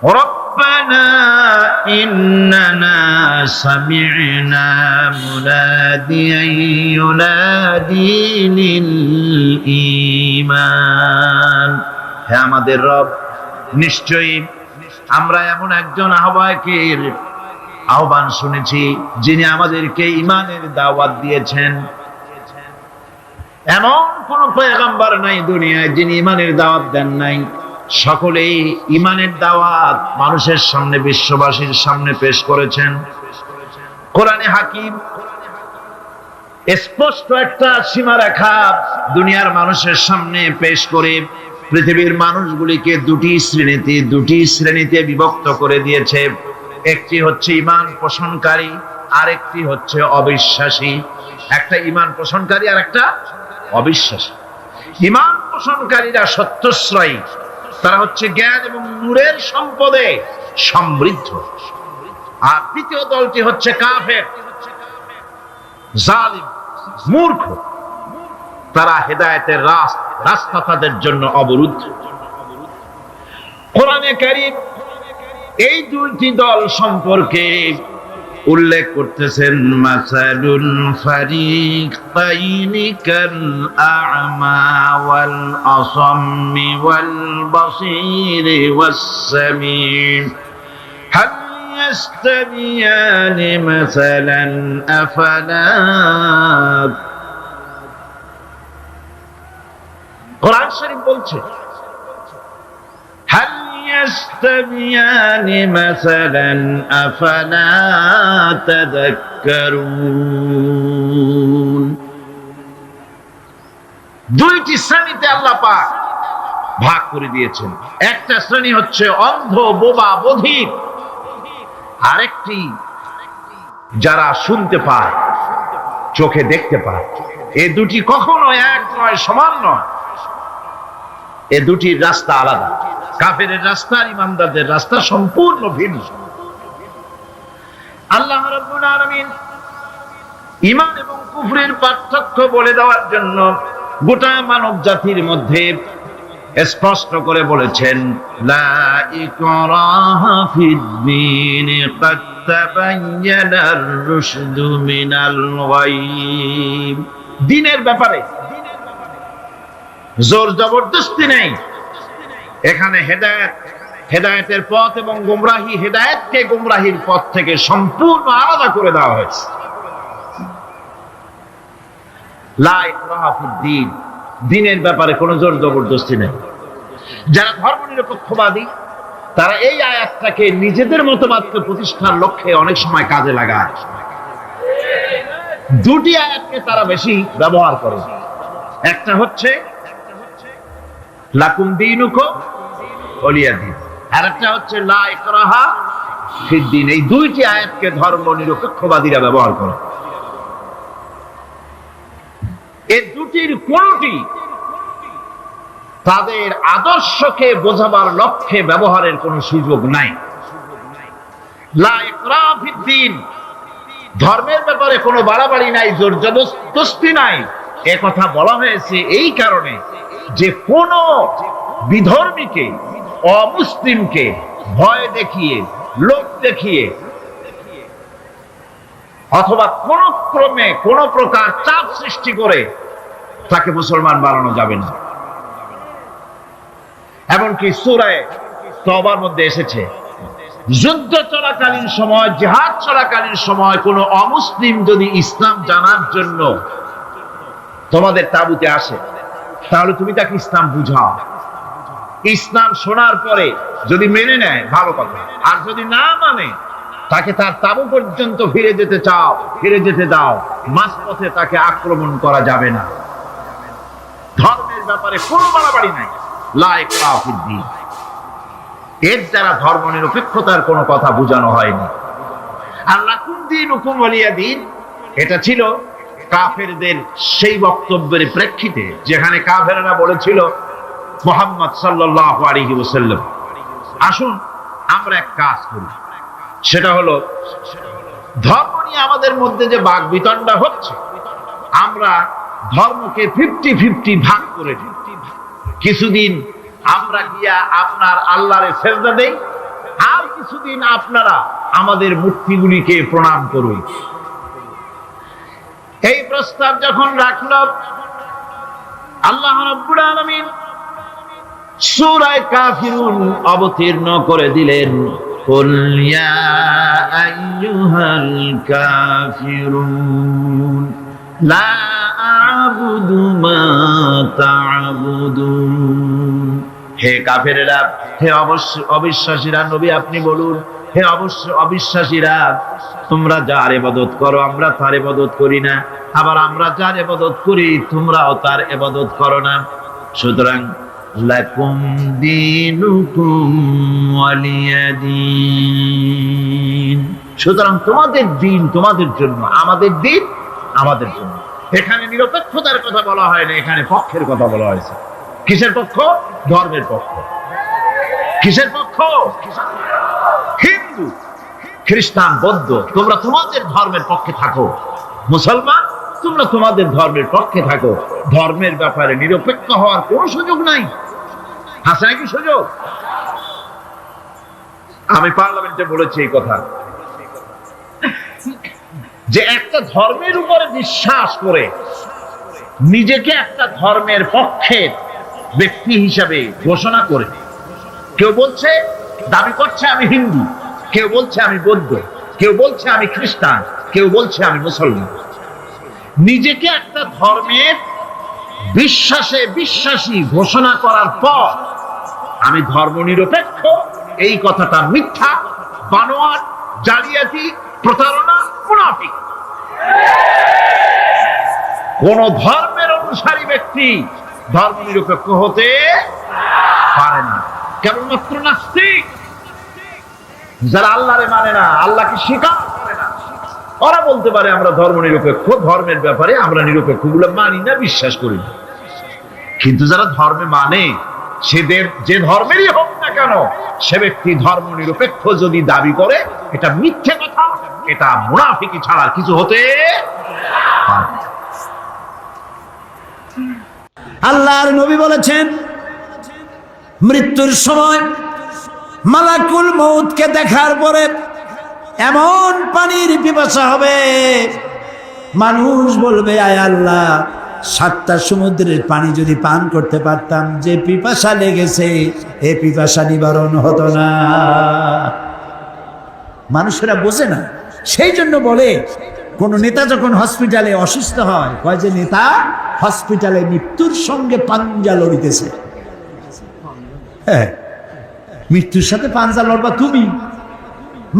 ربنا إننا سمعنا مناديا ينادي للإيمان। হে আমাদের রব, নিশ্চয়ই আমরা এমন একজন আহ্বায়কের আহ্বান শুনেছি যিনি আমাদেরকে ঈমানের দাওয়াত দিয়েছেন। এমন কোন পয়গম্বর নাই দুনিয়ায় যিনি ঈমানের দাওয়াত দেন নাই। সকলেই ঈমানের দাওয়াত মানুষের সামনে, বিশ্ববাসীর সামনে পেশ করেছেন। কোরআনে হাকিম স্পষ্ট একটা সীমারেখা দুনিয়ার মানুষের সামনে পেশ করে পৃথিবীর মানুষগুলিকে দুটি শ্রেণীতে বিভক্ত করে দিয়েছে। একটি হচ্ছে ঈমান পোষণকারী, আরেকটি হচ্ছে অবিশ্বাসী। একটা ঈমান পোষণকারী আর একটা অবিশ্বাসী। ঈমান পোষণকারীরা সত্যশ্রয়ী, তারা হচ্ছে জ্ঞান এবং নূরের সম্পদে সমৃদ্ধ। আর দ্বিতীয় দলটি হচ্ছে কাফের, জালিম, মূর্খ। তারা হেদায়েতের রাস্তা তাদের জন্য অবরুদ্ধ। কোরআনে কারীম এই দুইটি দল সম্পর্কে উল্লেখ করতেছেন মাসালুল ফারিকাইনি কাল আ'মা ওয়াল আসাম্মি ওয়াল বাসীরি ওয়াস সামিম হাল ইয়াস্তাবিয়ানি মাসালান আফালা। কোরআন শরীফ বলছে হাল يستويان مثلا أفلا تذكرون। দুইটি শ্রেণীতে আল্লাহ পাক ভাগ করে দিয়েছেন। একটা শ্রেণী হচ্ছে অন্ধ, বোবা, বধির। আরেকটি যারা শুনতে পায়, চোখে দেখতে পায়। এই দুটি কখনো এক নয়, সমান নয়। এই দুটির রাস্তা আলাদা। কাফেরের রাস্তা আর ইমানদারদের রাস্তা সম্পূর্ণ ভিন্ন। আল্লাহ রাব্বুল আলামিন ঈমান এবং কুফরের পার্থক্য বলে দেওয়ার জন্য গোটা মানব জাতির মধ্যে স্পষ্ট করে বলেছেন লা ইকরাহা ফিদ-দীন ক্বাদ তাবায়্যানার রুশদু মিনাল গায়। দ্বীনের ব্যাপারে জোর জবরদস্তি নেই। এখানে হেদায়েতের পথ এবং গোমরাহি, হেদায়েতকে গোমরাহির পথ থেকে সম্পূর্ণ আলাদা করে দেওয়া হয়েছে। লা ইকরাহা ফিদ-দীন, দ্বীনের ব্যাপারে কোনো জোর জবরদস্তি নেই। যারা ধর্মনিরপেক্ষবাদী তারা এই আয়াতটাকে নিজেদের মতবাদকে প্রতিষ্ঠার লক্ষ্যে অনেক সময় কাজে লাগায়। দুটি আয়াতকে তারা বেশি ব্যবহার করে। একটা হচ্ছে লাকুম দীনুকুম ওয়ালিয়া দীন, আর একটা হচ্ছে লা ইকরাহা ফিদ-দীন। এই দুইটি আয়াতকে ধর্মনিরপেক্ষবাদীরা ব্যবহার করে। এই দুটির কোনটি তাদের আদর্শকে বোঝাবার লক্ষ্যে ব্যবহারের কোনো সুযোগ নাই। লা ইকরাহা ফিদ-দীন, ধর্মের ব্যাপারে কোনো বাড়াবাড়ি নাই, জোর জবরদস্তি নাই। এ কথা বলা হয়েছে এই কারণে যে কোন বিধর্মীকে, অমুসলিমকে ভয় দেখিয়ে, লোভ দেখিয়ে অথবা কোন ক্রমে কোন প্রকার চাপ সৃষ্টি করে তাকে মুসলমান বানানো যাবে না। এমনকি সূরা তওবার মধ্যে এসেছে যুদ্ধ চলাকালীন সময়, জিহাদ চলাকালীন সময় কোনো অমুসলিম যদি ইসলাম জানার জন্য তোমাদের তাঁবুতে আসে, তাহলে তুমি তাকে ইসলাম বুঝাও। ইসলাম শোনার পরে যদি মেনে নেয় ভালো কথা, আর যদি না মানে তাকে তার তাঁবু পর্যন্ত ফিরে যেতে চাও, ফিরে যেতে দাও। মাঝপথে তাকে আক্রমণ করা যাবে না। ধর্মের ব্যাপারে কোনো বাড়াবাড়ি নাই। লা ইকরাহা ফিদ্দীন, এর দ্বারা ধর্ম নিরপেক্ষতার কোনো কথা বোঝানো হয়নি। আর লাকুম দীনুকুম ওয়ালিয়া দীন, এটা ছিল কাফেরদের সেই বক্তব্যের প্রেক্ষিতে যেখানে কাফেররা বলেছিল মুহাম্মদ সাল্লাল্লাহু আলাইহি ওয়াসাল্লাম, আসুন আমরা এক কাজ করি, সেটা হলো ধর্ম নিয়ে আমাদের মধ্যে যে বাকবিতণ্ডা হচ্ছে, আমরা ধর্মকে 50-50 ভাগ করে দিই। কিছুদিন আমরা গিয়া আপনার আল্লাহরে সেজদা দেই, আর কিছুদিন আপনারা আমাদের মূর্তিগুলিকে প্রণাম করুন। এই প্রস্তাব যখন রাখল, আল্লাহ রাব্বুল আলামিন সূরা কাফিরুন অবতীর্ণ করে দিলেন, কুল ইয়া আইয়ুহাল কাফিরুন লা আ'বুদু মা তা'বুদুন। হে কাফেরেরা, হে অবিশ্বাসীরা, নবী আপনি বলুন, হে অবিশ্বাসীরা, তোমরা যার ইবাদত করো আমরা তার ইবাদত করি না, আবার আমরা যার ইবাদত করি তোমরাও তার ইবাদত করো না। সুতরাং লাকুম দীনুকুম ওয়ালিয়া দীন, সুতরাং তোমাদের দিন তোমাদের জন্য, আমাদের দিন আমাদের জন্য। এখানে নিরপেক্ষতার কথা বলা হয় না, এখানে পক্ষের কথা বলা হয়েছে। কিসের পক্ষ? ধর্মের পক্ষ। কিসের পক্ষ? হিন্দু, খ্রিস্টান, বৌদ্ধ, তোমরা তোমাদের ধর্মের পক্ষে থাকো। মুসলমান, তোমরা তোমাদের ধর্মের পক্ষে থাকো। ধর্মের ব্যাপারে নিরপেক্ষ হওয়ার কোন সুযোগ নাই। আছে নাকি সুযোগ? আমি পার্লামেন্টে বলেছি এই কথা, যে একটা ধর্মের উপরে বিশ্বাস করে নিজেকে একটা ধর্মের পক্ষের ব্যক্তি হিসাবে ঘোষণা করে, কেউ বলছে, দাবি করছে আমি হিন্দু, কেউ বলছে আমি বৌদ্ধ, কেউ বলছে আমি খ্রিস্টান, কেউ বলছে আমি মুসলমান, নিজেকে একটা ধর্মের বিশ্বাসী ঘোষণা করার পর আমি ধর্ম নিরপেক্ষ, এই কথাটা মিথ্যা, বানোয়াট, জালিয়াতি, প্রতারণা, মুনাফিক। কোন ধর্মের অনুসারী ব্যক্তি ধর্ম নিরপেক্ষ হতে পারে না। কেবলমাত্র নাস্তিক, যারা আল্লাহরে মানে না, আল্লাহকে স্বীকার করে না, ওরা বলতে পারে আমরা ধর্ম নিরপেক্ষ, ধর্মের ব্যাপারে আমরা নিরপেক্ষ, গুলো মানি না, বিশ্বাস করি না। কিন্তু যারা ধর্মে মানে, যে ধর্মেরই হোক না কেন, সে ব্যক্তি ধর্ম নিরপেক্ষ যদি দাবি করে, এটা মিথ্যে কথা, এটা মুনাফিকি ছাড়া কিছু হতে পারে না। আল্লাহর নবী বলেছেন, মৃত্যুর সময় মালাকুল মউতকে দেখার পরে এমন পানির পিপাসা হবে, মানুষ বলবে আয় আল্লাহ, 7টা সমুদ্রের পানি যদি পান করতে পারতাম, যে পিপাসা লেগেছে এ পিপাসা নিবারণ হতো না। মানুষেরা বোঝে না, সেই জন্য বলে কোন নেতা যখন হসপিটালে অসুস্থ হয়, কয় যে নেতা হসপিটালে মৃত্যুর সঙ্গে পাঞ্জা লড়িতেছে। হ্যাঁ, মৃত্যুর সাথে পাঞ্জা লড়বা তুমি।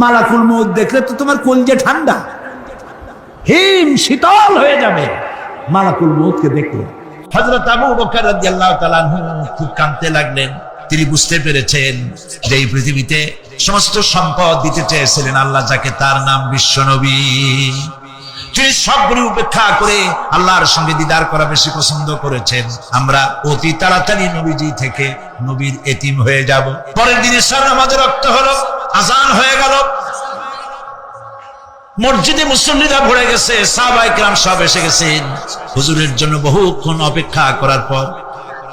মালাকুল মউত দেখলে তো তোমার কলজে ঠান্ডা, হিম শীতল হয়ে যাবে মালাকুল মউতকে দেখলে। হযরত আবু বকর রাদিয়াল্লাহু তাআলা আনহু খুব কাঁদতে লাগলেন। তিনি বুঝতে পেরেছেন যে এই পৃথিবীতে সমস্ত সম্পদ দিতে চেয়েছিলেন আল্লাহ যাকে, তার নাম বিশ্বনবী। তিনি সবগুলি উপেক্ষা করে আল্লাহর সঙ্গে দিদার করা বেশি পছন্দ করেছেন। আমরা অতি তাড়াতাড়ি নবীজি থেকে নবীর এতিম হয়ে যাব। পরের দিন ইশার নামাজের রক্ত হলো, আজান হয়ে গেল, মসজিদে মুসল্লিরা ভরে গেছে, সাহাবায়ে কেরাম সব এসে গেছেন। হুজুরের জন্য বহুক্ষণ অপেক্ষা করার পর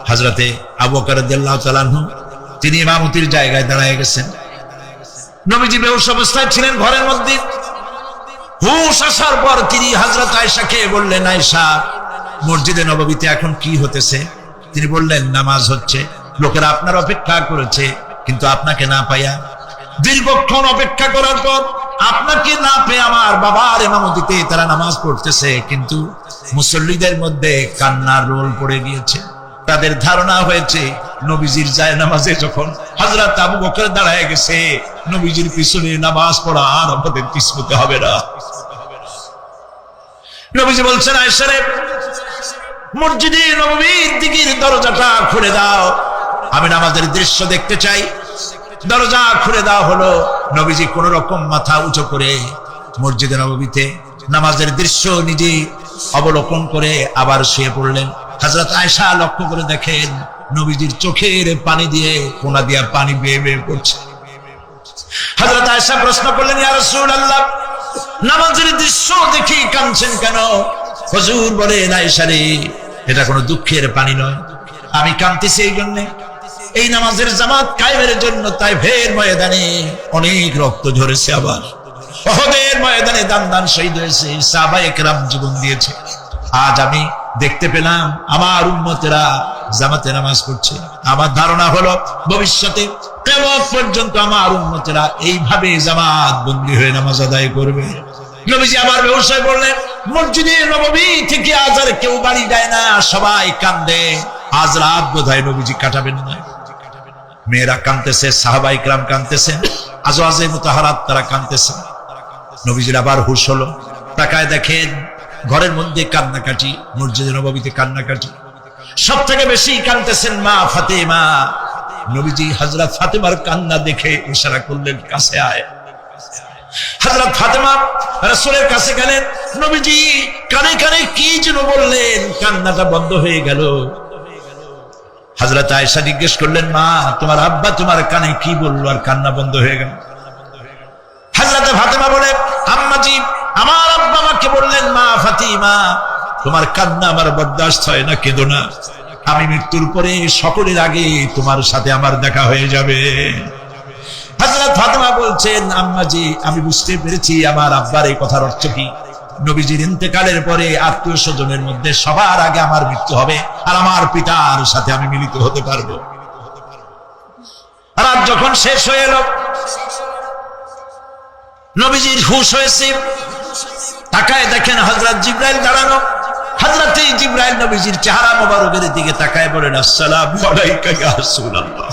হযরতে আবু বকর রাদিয়াল্লাহু তাআলা আনহু তিনি ইমামতির জায়গায় দাঁড়িয়ে গেছেন। নবীজি বেহুশ অবস্থায় ছিলেন ঘরের মধ্যে। হুঁশ আসার পর তিনি হযরত আয়েশাকে বললেন, আয়েশা, মসজিদে নববীতে এখন কি হতেছে? তিনি বললেন, নামাজ হচ্ছে, লোকেরা আপনার অপেক্ষা করেছে, কিন্তু আপনাকে না পাইয়া দীর্ঘক্ষণ অপেক্ষা করার পর আপনাকে না পেয়ে আমার বাবার ইমামতিতে তারা নামাজ পড়তেছে, কিন্তু মুসল্লিদের মধ্যে কান্নার রোল পড়ে গিয়েছে। তাদের ধারণা হয়েছে নবীজির জায়নামাজে যখন হযরত আবু বকর দাঁড়ায় গেছে, নবীজির পিছনে নামাজ পড়া আর আমাদের কিসমতে হবে না। নবীজি বলছেন, আয়েশা রে, মসজিদে নববীর দিকের দরজাটা খুলে দাও, আমি নামাজের দৃশ্য দেখতে চাই। দরজা খুলে দেওয়া হলো। নবীজি কোন রকম মাথা উঁচু করে মসজিদে নববীতে নামাজের দৃশ্য নিজে অবলোকন করে আবার শুয়ে পড়লেন। হযরত আয়েশা লক্ষ্য করে দেখেন নবীজির চোখের পানি দিয়ে কোনা দিয়া পানি বেয়ে বেয়ে পড়ছে। হযরত আয়েশা প্রশ্ন করলেন, ইয়া রাসূলুল্লাহ, নামাজের দৃশ্য দেখি কাঁদছেন কেন? হুজুর বলেন, আয়েশা রে, এটা কোনো দুঃখের পানি নয়, আমি কাঁদতেছি এই জন্য, এই নামাজের জামাত কায়েমের জন্য তাইফের ময়দানে অনেক রক্ত ঝরেছে, আবার উহুদের ময়দানে দান দান শহীদ হয়েছে, সাহাবায়ে কেরাম জীবন দিয়েছে। আজ আমি দেখতে পেলাম আমার উম্মতেরা জামাতে নামাজ পড়ছে। আমার ধারণা হলো ভবিষ্যতে কিয়ামত পর্যন্ত আমার উম্মতেরা এইভাবে জামাত বন্দী হয়ে নামাজ আদায় করবে। নবীজি আবার বেহুশ হয়ে পড়লেন। মসজিদে নববী থেকে আজ আর কেউ বাড়ি যায় না, সবাই কান্দে। আজ রাত বোধহয় নবীজি কাটাবেন না। মেয়েরা কাঁদতেছে, সাহাবায়ে কেরাম কাঁদতেছেন, আজওয়াজে মুতাহারাত তারা কাঁদতেছে। নবীজির আবার হুশ হলো, তাকায় দেখেন ঘরের মধ্যে কান্নাকাটি, মসজিদে নববীতে কান্নাকাটি। সব থেকে বেশি কাঁদতেছেন মা ফাতেমা। নবীজি হযরত ফাতেমার কান্না দেখে ইশারা করলেন, কাছে আয়। হযরত ফাতেমা রাসূলের কাছে গেলেন। নবীজি কানে কানে কি যেন বললেন, কান্নাটা বন্ধ হয়ে গেল। হযরত আয়েশা জিজ্ঞেস করলেন, মা, তোমার আব্বা তোমার কানে কি বললো আর কান্না বন্ধ হয়ে গেল? হযরত ফাতেমা বলে, আম্মাজি, আমার আব্বা আমাকে বললেন, মা ফাতিমা, তোমার কান্না আমার বরদাস্ত হয় না, কেঁদো না, আমি মৃত্যুর পরে সকলের আগে তোমার সাথে আমার দেখা হয়ে যাবে। হযরত ফাতেমা বলছেন, আম্মাজি, আমি বুঝতে পেরেছি আমার আব্বার এই কথার অর্থ কি। নবীজির ইন্তেকালের পরে আত্মীয় স্বজনের মধ্যে সবার আগে আমার মৃত্যু হবে, আর আমার পিতার সাথে আমি মিলিত হতে পারবো। রাত যখন শেষ হয়ে এলো, নবীজির হুশ হয়েছে। তাকায় দেখেন হযরত জিবরাইল দাঁড়ানো। হযরত জিবরাইল নবীজির চেহারা মোবারকের দিকে তাকায় বলেন, আসসালামু আলাইকা ইয়া রাসূলুল্লাহ,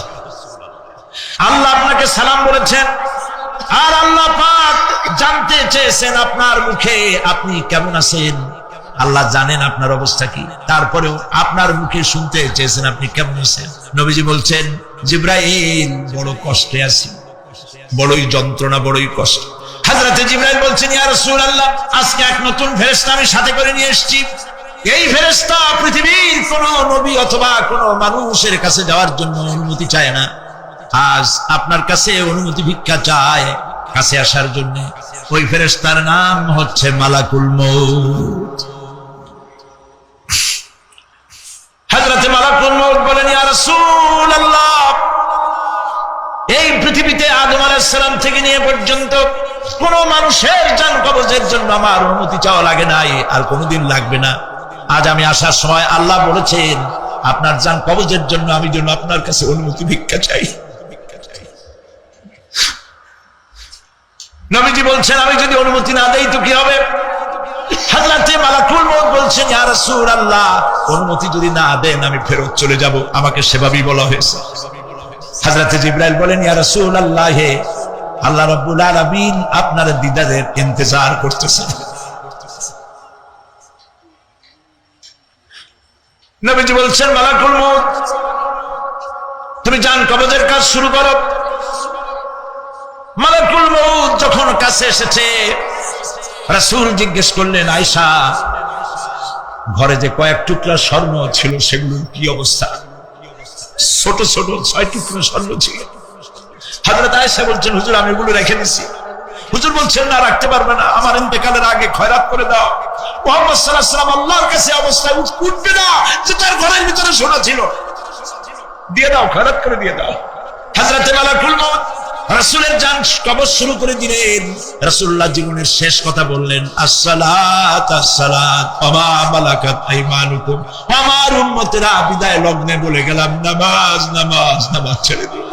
আল্লাহ আপনাকে সালাম বলেছেন, আর আল্লাহ পাক জানতে চেয়েছেন আপনার মুখে আপনি কেমন আছেন। আল্লাহ জানেন আপনার অবস্থা কি, তারপরেও আপনার মুখে শুনতে চেয়েছেন আপনি কেমন আছেন। নবীজি বলছেন, জিবরাইল, বড় কষ্টে আছি, বড়ই যন্ত্রণা, বড়ই কষ্ট। হযরত জিবরাইল বলছেন, ইয়া রাসূলুল্লাহ, আজকে এক নতুন ফেরেশতা আমি সাথে করে নিয়ে এসেছি। এই ফেরেশতা পৃথিবীর কোন নবী অথবা কোন মানুষের কাছে যাওয়ার জন্য অনুমতি চায় না, আজ আপনার কাছে অনুমতি ভিক্ষা চায় কাছে আসার জন্য। ওই ফেরেশতার নাম হচ্ছে মালাকুল মউত। হযরত মালাকুল মউত বলেন, ইয়া রাসূলুল্লাহ, এই পৃথিবীতে আদম আলাইহিস সালাম থেকে নিয়ে পর্যন্ত কোন মানুষের জান কবজের জন্য আমার অনুমতি চাওয়া লাগে নাই, আর কোনোদিন লাগবে না। আজ আমি আসার সময় আল্লাহ বলেছেন আপনার জান কবজের জন্য আমি যেন আপনার কাছে অনুমতি ভিক্ষা চাই। নবীজি বলছেন, আমি যদি অনুমতি না দেই তো কি হবে? হযরত মালাকুল মউত বলছেন, ইয়া রাসূলুল্লাহ, অনুমতি যদি না দেন আমি ফেরত চলে যাব, আমাকে সেভাবেই বলা হয়েছে। হযরত জিবরাইল বলেন, ইয়া রাসূলুল্লাহ, আল্লাহ রাব্বুল আলামিন আপনার দিদারের ইন্তজার করতেছেন। নবীজি বলছেন, মালাকুল মউত, তুমি জান কবজের কাজ শুরু করো। মালাকুল মউত যখন কাছে এসেছে, রাসূল জিজ্ঞেস করলেন, আয়েশা, ঘরে যে কয়েক টুকরা স্বর্ণ ছিল সেগুলোর কি অবস্থা? ছোট ছোট 6 টুকরা স্বর্ণ ছিল। হযরত আয়েশা বলছেন, হুজুর, আমি এগুলো রেখে দিছি। হুজুর বলছেন, না, রাখতে পারবে না, আমার ইন্তেকালের আগে খয়রাত করে দাও। মুহাম্মদ সাল্লাল্লাহু আলাইহি ওয়াসাল্লাম আল্লাহর কাছে অবস্থায় উঠবে না যে তার ঘরের ভিতরে সোনা ছিল, দিয়ে দাও, খয়রাত করে দিয়ে দাও। হযরত মালাকুল মউত রাসূলের জান কবজ শুরু করে দিলেন। রাসূলুল্লাহ জীবনের শেষ কথা বললেন, আসসালাত আসসালাত ওয়া মা মালাকাত আইমানুকুম। আমার উম্মতেরা বিদায় লগ্নে বলে গেলাম, নামাজ নামাজ নামাজ ছেড়ে দিল।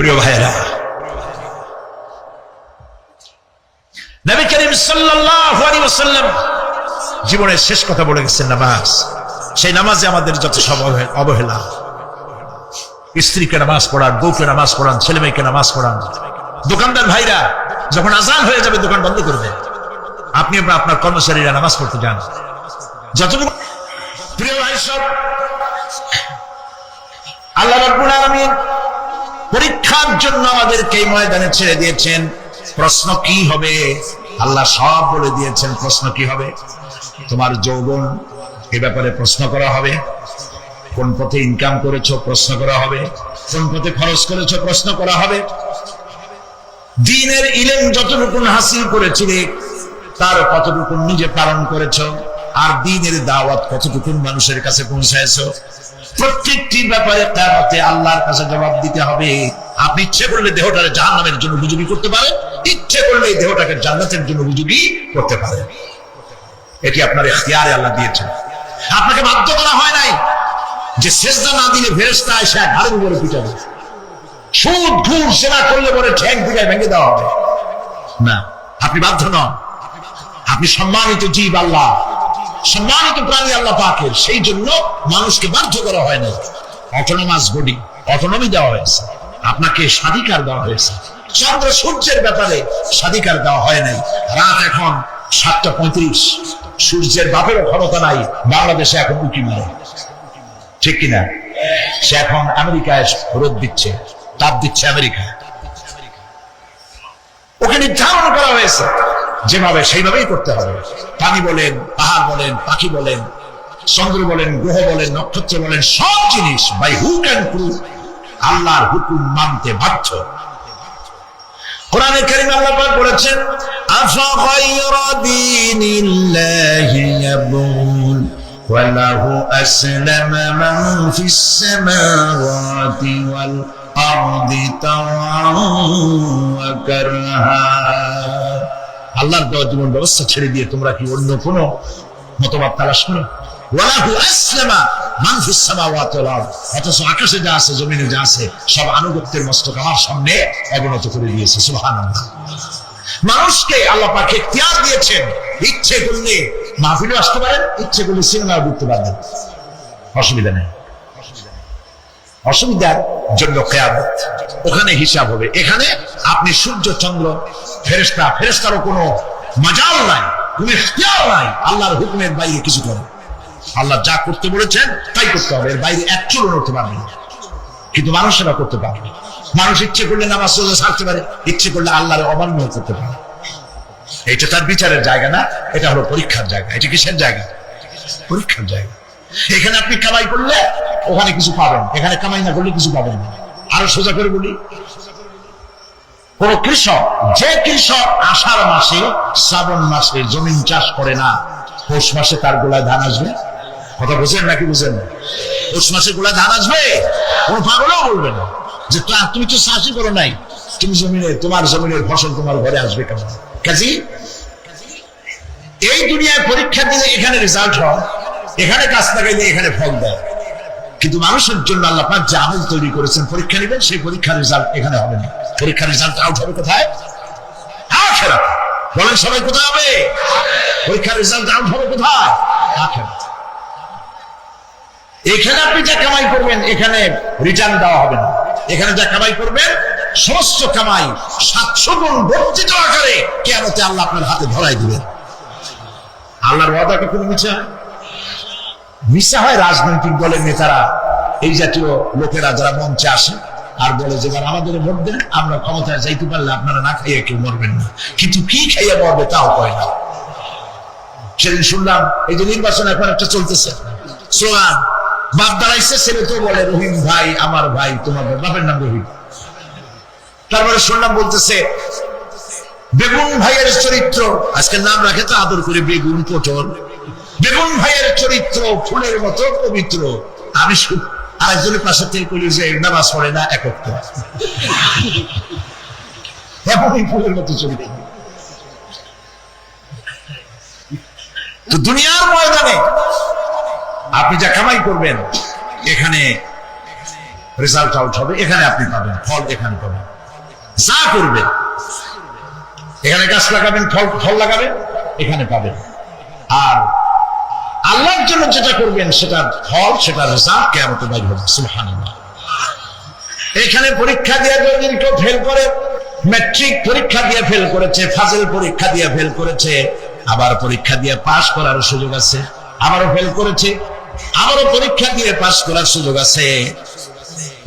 প্রিয় ভাইয়েরা, নবী করিম সাল্লাল্লাহু আলাইহি ওয়াসাল্লাম জীবনের শেষ কথা বলে গেছেন নামাজ। সেই নামাজে আমাদের যত সব অবহেলা, স্ত্রীকে নামাজ পড়ান, বউকে নামাজ পড়ান, ছেলে মেয়েকে নামাজ পড়ান। দোকানদার ভাইরা যখন আজান হয়ে যাবে দোকান বন্ধ করবে, আপনি আপনার কর্মচারীরা নামাজ পড়তে যান। যতটুকু প্রিয় ভাই সব, আল্লাহ রাব্বুল আলামিন পরীক্ষার জন্য আমাদেরকে এই ময়দানে ছেড়ে দিয়েছেন। প্রশ্ন কি হবে আল্লাহ সব বলে দিয়েছেন। প্রশ্ন কি হবে? তোমার যৌবন, এ ব্যাপারে প্রশ্ন করা হবে। কোন পথে ইনকাম করেছো প্রশ্ন করা হবে। কোন পথে খরচ করেছো প্রশ্ন করা হবে। দ্বীনের ইলম যতটুকু হাসিল করেছিলে তার কতটুকু নিজে পালন করেছো, আর দ্বীনের দাওয়াত কতটুকু মানুষের কাছে পৌঁছায়ছো, প্রত্যেকটি ব্যাপারে কিয়ামতে আল্লাহর কাছে জবাব দিতে হবে। আপনি ইচ্ছে করলে দেহটাকে জাহান্নামের জন্য উপযোগী করতে পারেন, ইচ্ছে করলে দেহটাকে জান্নাতের জন্য উপযোগী করতে পারেন। এটি আপনার ইখতিয়ারে আল্লাহ দিয়েছেন। আপনাকে বাধ্য করা হয় নাই যে সেজদা না দিলে ফেরেশতা এসে ঘাড়ের উপরে পিটাবে, সুদ ঘুষ সেবা করলে পরে ঠ্যাং পিটায় ভেঙে দেওয়া হবে না। আপনি বাধ্য নন। আপনি সম্মানিত জীব, আল্লাহ সম্মানিত প্রাণী আল্লাহ পাকের, সেই জন্য মানুষকে বাধ্য করা হয় না। অটোনমাস বডি, অটোনমি দেওয়া হয়েছে, আপনাকে স্বাধিকার দেওয়া হয়েছে। চন্দ্র সূর্যের ব্যাপারে স্বাধিকার দেওয়া হয় নাই। রাত এখন 7:35, সূর্যের বাপেরও ক্ষমতা নাই বাংলাদেশে এখন উঁকি মারে, ঠিক কিনা? সে এখন আমেরিকায় রোদ দিচ্ছে, তাপ দিচ্ছে আমেরিকা। ওকে নির্ধারণ করা হয়েছে যেভাবে সেইভাবেই করতে হবে। পানি বলেন, পাহাড় বলেন, পাখি বলেন, চন্দ্র বলেন, গ্রহ বলেন, নক্ষত্র বলেন, সব জিনিস বাই হুক অ্যান্ড ক্রুক আল্লাহর হুকুম মানতে বাধ্য। কোরআনে কারীমে আল্লাহ পাক বলেছেন, আফা গায়রা দীনিল্লাহি ইয়াবগুন ওয়া লাহু আসলামা মান ফিস সামাওয়াতি ওয়াল আরদি তাওআন ওয়া কারহা। আল্লাহর দেওয়া জীবন ব্যবস্থা ছেড়ে দিয়ে তোমরা কি অন্য কোন মতবাদ তালাশ করো? ওয়ালাহু আসলামা মান ফিস সামাওয়াতি ওয়াল আরদ, অথচ আকাশে যা আছে, জমিনে যা আছে, সব আনুগত্যের মস্তক আমার সামনে অবনত করে দিয়েছে। সুবহানাল্লাহ। মানুষকে আল্লাহ পাক ইখতিয়ার দিয়েছেন। ইচ্ছে করলে মাহফিলে আসতে পারেন, ইচ্ছে করলে সিনেমাও দেখতে পারবেন, অসুবিধা নেই। অসুবিধার জন্য কিয়ামত, ওখানে হিসাব হবে। এখানে আপনি সূর্য, চন্দ্র, ফেরেশতা, ফেরেশতারও কোনো মাজাল নাই, কোনো ইখতিয়ার নাই আল্লাহর হুকুমের বাইরে কিছু করে। আল্লাহ যা করতে বলেছেন তাই করতে হবে, এর বাইরে এক চুলও নড়তে পারবে না। কিন্তু মানুষেরা করতে পারবে। মানুষ ইচ্ছে করলে নামাজ রোজা ছাড়তে পারে, ইচ্ছে করলে আল্লাহর অমান্য করতে পারে। এটা তার বিচারের জায়গা না, এটা হলো পরীক্ষার জায়গা। এটা কিসের জায়গা? পরীক্ষার জায়গা। এখানে আপনি কামাই করলে ওখানে কিছু পাবেন, এখানে কামাই না করলে কিছু পাবেন না। আরো সোজা করে বলি, কোন কৃষক, যে কৃষক আষাঢ় মাসে, শ্রাবণ মাসে জমিন চাষ করে না, পৌষ মাসে তার গোলায় ধান আসবে? কথা বুঝেন নাকি বুঝেন না? পৌষ মাসে গোলায় ধান আসবে? কোন পাগলও বলবে না যে তুমি তো চাষই করো নাই, তুমি তোমার জমিনের ফসল তোমার ঘরে আসবে কেমন? কাজী এই দুনিয়ায় পরীক্ষা দিলে এখানে রেজাল্ট হয়, এখানে কাজ লাগাইলে এখানে ফল দেয়। কিন্তু মানুষের জন্য আল্লাহ পাক যে আমল তৈরি করেছেন, পরীক্ষা নেবেন, সেই পরীক্ষার রেজাল্ট এখানে হবে না। পরীক্ষার রেজাল্ট আউট হবে কোথায়? আখিরাত। বলেন সবাই, কোথায় হবে? পরীক্ষার রেজাল্ট আউট হবে কোথায়? আখিরাত। এখানে আপনি যা কামাই করবেন এখানে রিটার্ন দেওয়া হবে না। এখানে যা কামাই করবেন সমস্ত কামাই 700 গুণ বর্ধিত আকারে কিয়ামতে আল্লাহ আপনার হাতে ধরাই দিবেন। আল্লাহর ওয়াদা কখনো মিথ্যা হয়? মিথ্যা হয় রাজনৈতিক দলের নেতারা, এই জাতীয় লোকেরা যারা মঞ্চে আসে আর বলে যে আমাদের ভোট দেন, আমরা ক্ষমতায় যাইতে পারলে আপনারা না খাইয়ে কেউ মরবেন না। কিন্তু কি খাইয়া মরবে তাও কয় না। সেদিন শুনলাম এই যে নির্বাচন এখন একটা চলতেছে, স্লোগান, বাপ দাঁড়াইছে, ছেলে তো বলে রহিম ভাই আমার ভাই, তোমার বাপের নাম রহিম। তারপরে শুনলাম বলতেছে বেগুন ভাইয়ের চরিত্র, আজকে নাম রাখে তো আদর করে বেগুন, পটল। বেগুন ভাইয়ের চরিত্র ফুলের মতো পবিত্র। আমি আরেকজনের পাশে থেকে করি যে নামাজ পড়ে না, একত্র এমনই ফুলের মতো চরিত্র। তো দুনিয়ার ময়দানে আপনি যা কামাই করবেন এখানে রেজাল্ট আউট হবে, এখানে আপনি পাবেন ফল, এখানে পাবেন। যা করবেন, এখানে গাছ লাগাবেন, ফল লাগাবেন, এখানে পাবেন। আর আল্লাহর জন্য যেটা করবেন সেটার ফল, সেটার রেজাল্ট কিয়ামতে বাইর হবে। সুবহানাল্লাহ। এখানে পরীক্ষা দিয়ে যদি কেউ ফেল করে, ম্যাট্রিক পরীক্ষা দিয়ে ফেল করেছে, ফাজিল পরীক্ষা দিয়ে ফেল করেছে, আবার পরীক্ষা দিয়ে পাস করার সুযোগ আছে, আবারও ফেল করেছে, আবারও পরীক্ষা দিয়ে পাস করার সুযোগ আছে।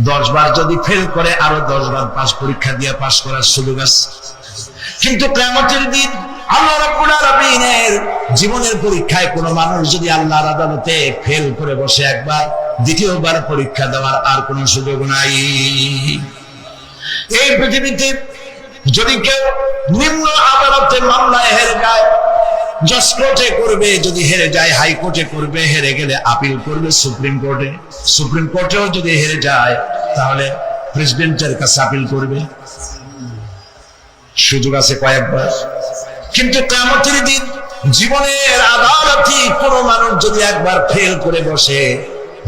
10 বার যদি ফেল করে আরো 10 বার পরীক্ষা দিয়ে পাস করার সুযোগ আছে। কিন্তু কিয়ামতের দিন আল্লাহ রাব্বুল আলামিনের জীবনের পরীক্ষায় কোন মানুষ যদি আল্লাহর আদালতে ফেল করে বসে একবার, দ্বিতীয়বার পরীক্ষা দেওয়ার আর কোন সুযোগ নাই। এই পৃথিবীতে যদি কেউ নিম্ন আদালতে মামলায় হেরে যায়, জাজ কোর্টে করবে, যদি হেরে যায় হাইকোর্টে করবে, হেরে গেলে আপিল করবে সুপ্রিম কোর্টে, সুপ্রিম কোর্টেও যদি হেরে যায় তাহলে প্রেসিডেন্টের কাছে আপিল করবে। সুযোগ আছে কয়েকবার। কিন্তু কিয়ামতের দিন জীবনের আদালতে কোন মানুষ যদি একবার ফেল করে বসে,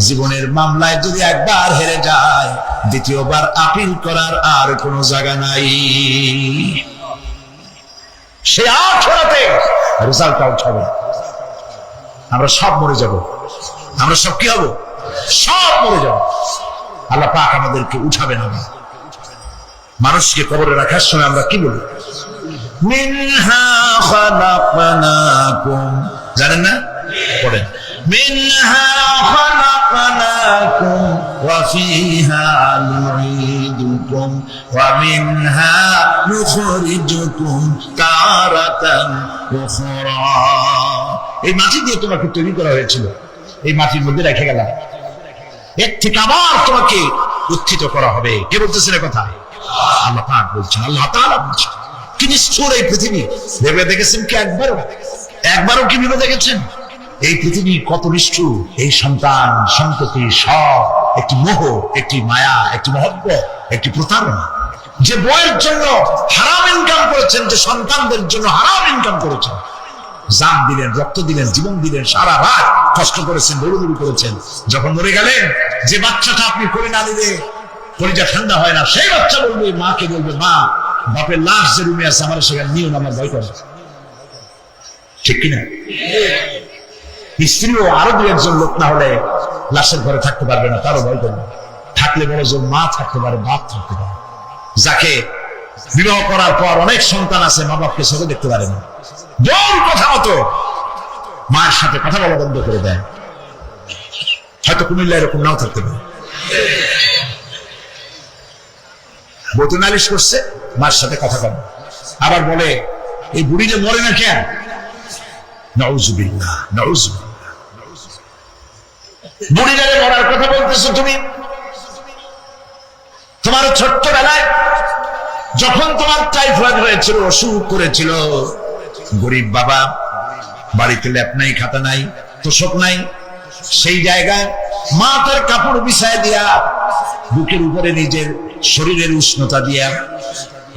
জীবনের মামলায় যদি একবার হেরে যায়, দ্বিতীয়বার আপিল করার আর কোনো জায়গা নাই। সে আখিরাতে রেজাল্ট আউট হবে। আমরা সব মরে যাব, আমরা সব কি হব? সব মরে যাব। আল্লাহ পাক আমাদেরকে উঠাবেন না। মানুষকে কবরে রাখার সময় আমরা কি বলি? মিনহা খালাকনাকুম, জানেন না? পড়েন, মিনহা খালাকনাকুম ওয়া ফিহা নুঈদুকুম ওয়া মিনহা নুখরিজুকুম তারাতান উখরা। এই মাটি দিয়ে তোমাকে তৈরি করা হয়েছিল, এই মাটির মধ্যে রেখে গেলাম, এর থেকে আবার তোমাকে উত্থিত করা হবে। কে বলতেছেন এ কথা? আল্লাহ পাক বলছেন, আল্লাহ তাআলা বলছেন। কি নিষ্ঠুর এই পৃথিবী! ভেবে দেখেছেন কি একবারও কি ভেবে দেখেছেন এই পৃথিবী কত নিষ্ঠুর? এই সন্তান সন্ততি সব একটি মোহ, একটি মায়া, একটি মহব্বত, একটি প্রতারণা। যে বইয়ের জন্য হারাম ইনকাম করেছেন, যে সন্তানদের জন্য হারাম ইনকাম করেছেন, জান দিলেন, রক্ত দিলেন, জীবন দিলেন, সারা রাত কষ্ট করেছেন, দৌড়দৌড়ি করেছেন, যখন মরে গেলেন যে বাচ্চাটা আপনি করে না নিলে কলিজা ঠান্ডা হয় না, সেই বাচ্চা বলবে, মাকে বলবে, মা বাপের লাশ যে রুমে আছে আমার সেখানে নিও না, আমার ভয় করে। ঠিক কিনা? স্ত্রীও আরো 2-1 লোক না হলে লাশের ঘরে থাকতে পারবে না, তারও ভয় করবে। থাকলে বড় জোর মা থাকতে পারে, বাপ থাকতে পারে। যাকে বিবাহ করার পর অনেক সন্তান আছে, মা বাপকে চোখে দেখতে পারে না, দৌড় কথা মতো মায়ের সাথে কথা বলা বন্ধ করে দেয়। হয়তো কুমিল্লা এরকম নাও থাকতে পারে। বউ নালিশ করছে, মার সাথে কথা বলে, আবার বলে এই বুড়ি যে মরে না কেন? নাউযুবিল্লাহ, নাউযুবিল্লাহ। বুড়ি যারে মরার কথা বলতেছো তুমি, তোমার ছোট্টবেলায় যখন তোমার টাইফয়েড হয়েছিল, অসুখ করেছিল, গরিব বাবা, বাড়িতে ল্যাপ নাই, খাতা নাই, তোষক নাই, সেই জায়গায় মা তার কাপড় বিছায় দিয়া বুকের উপরে নিজের শরীরের উষ্ণতা দিয়া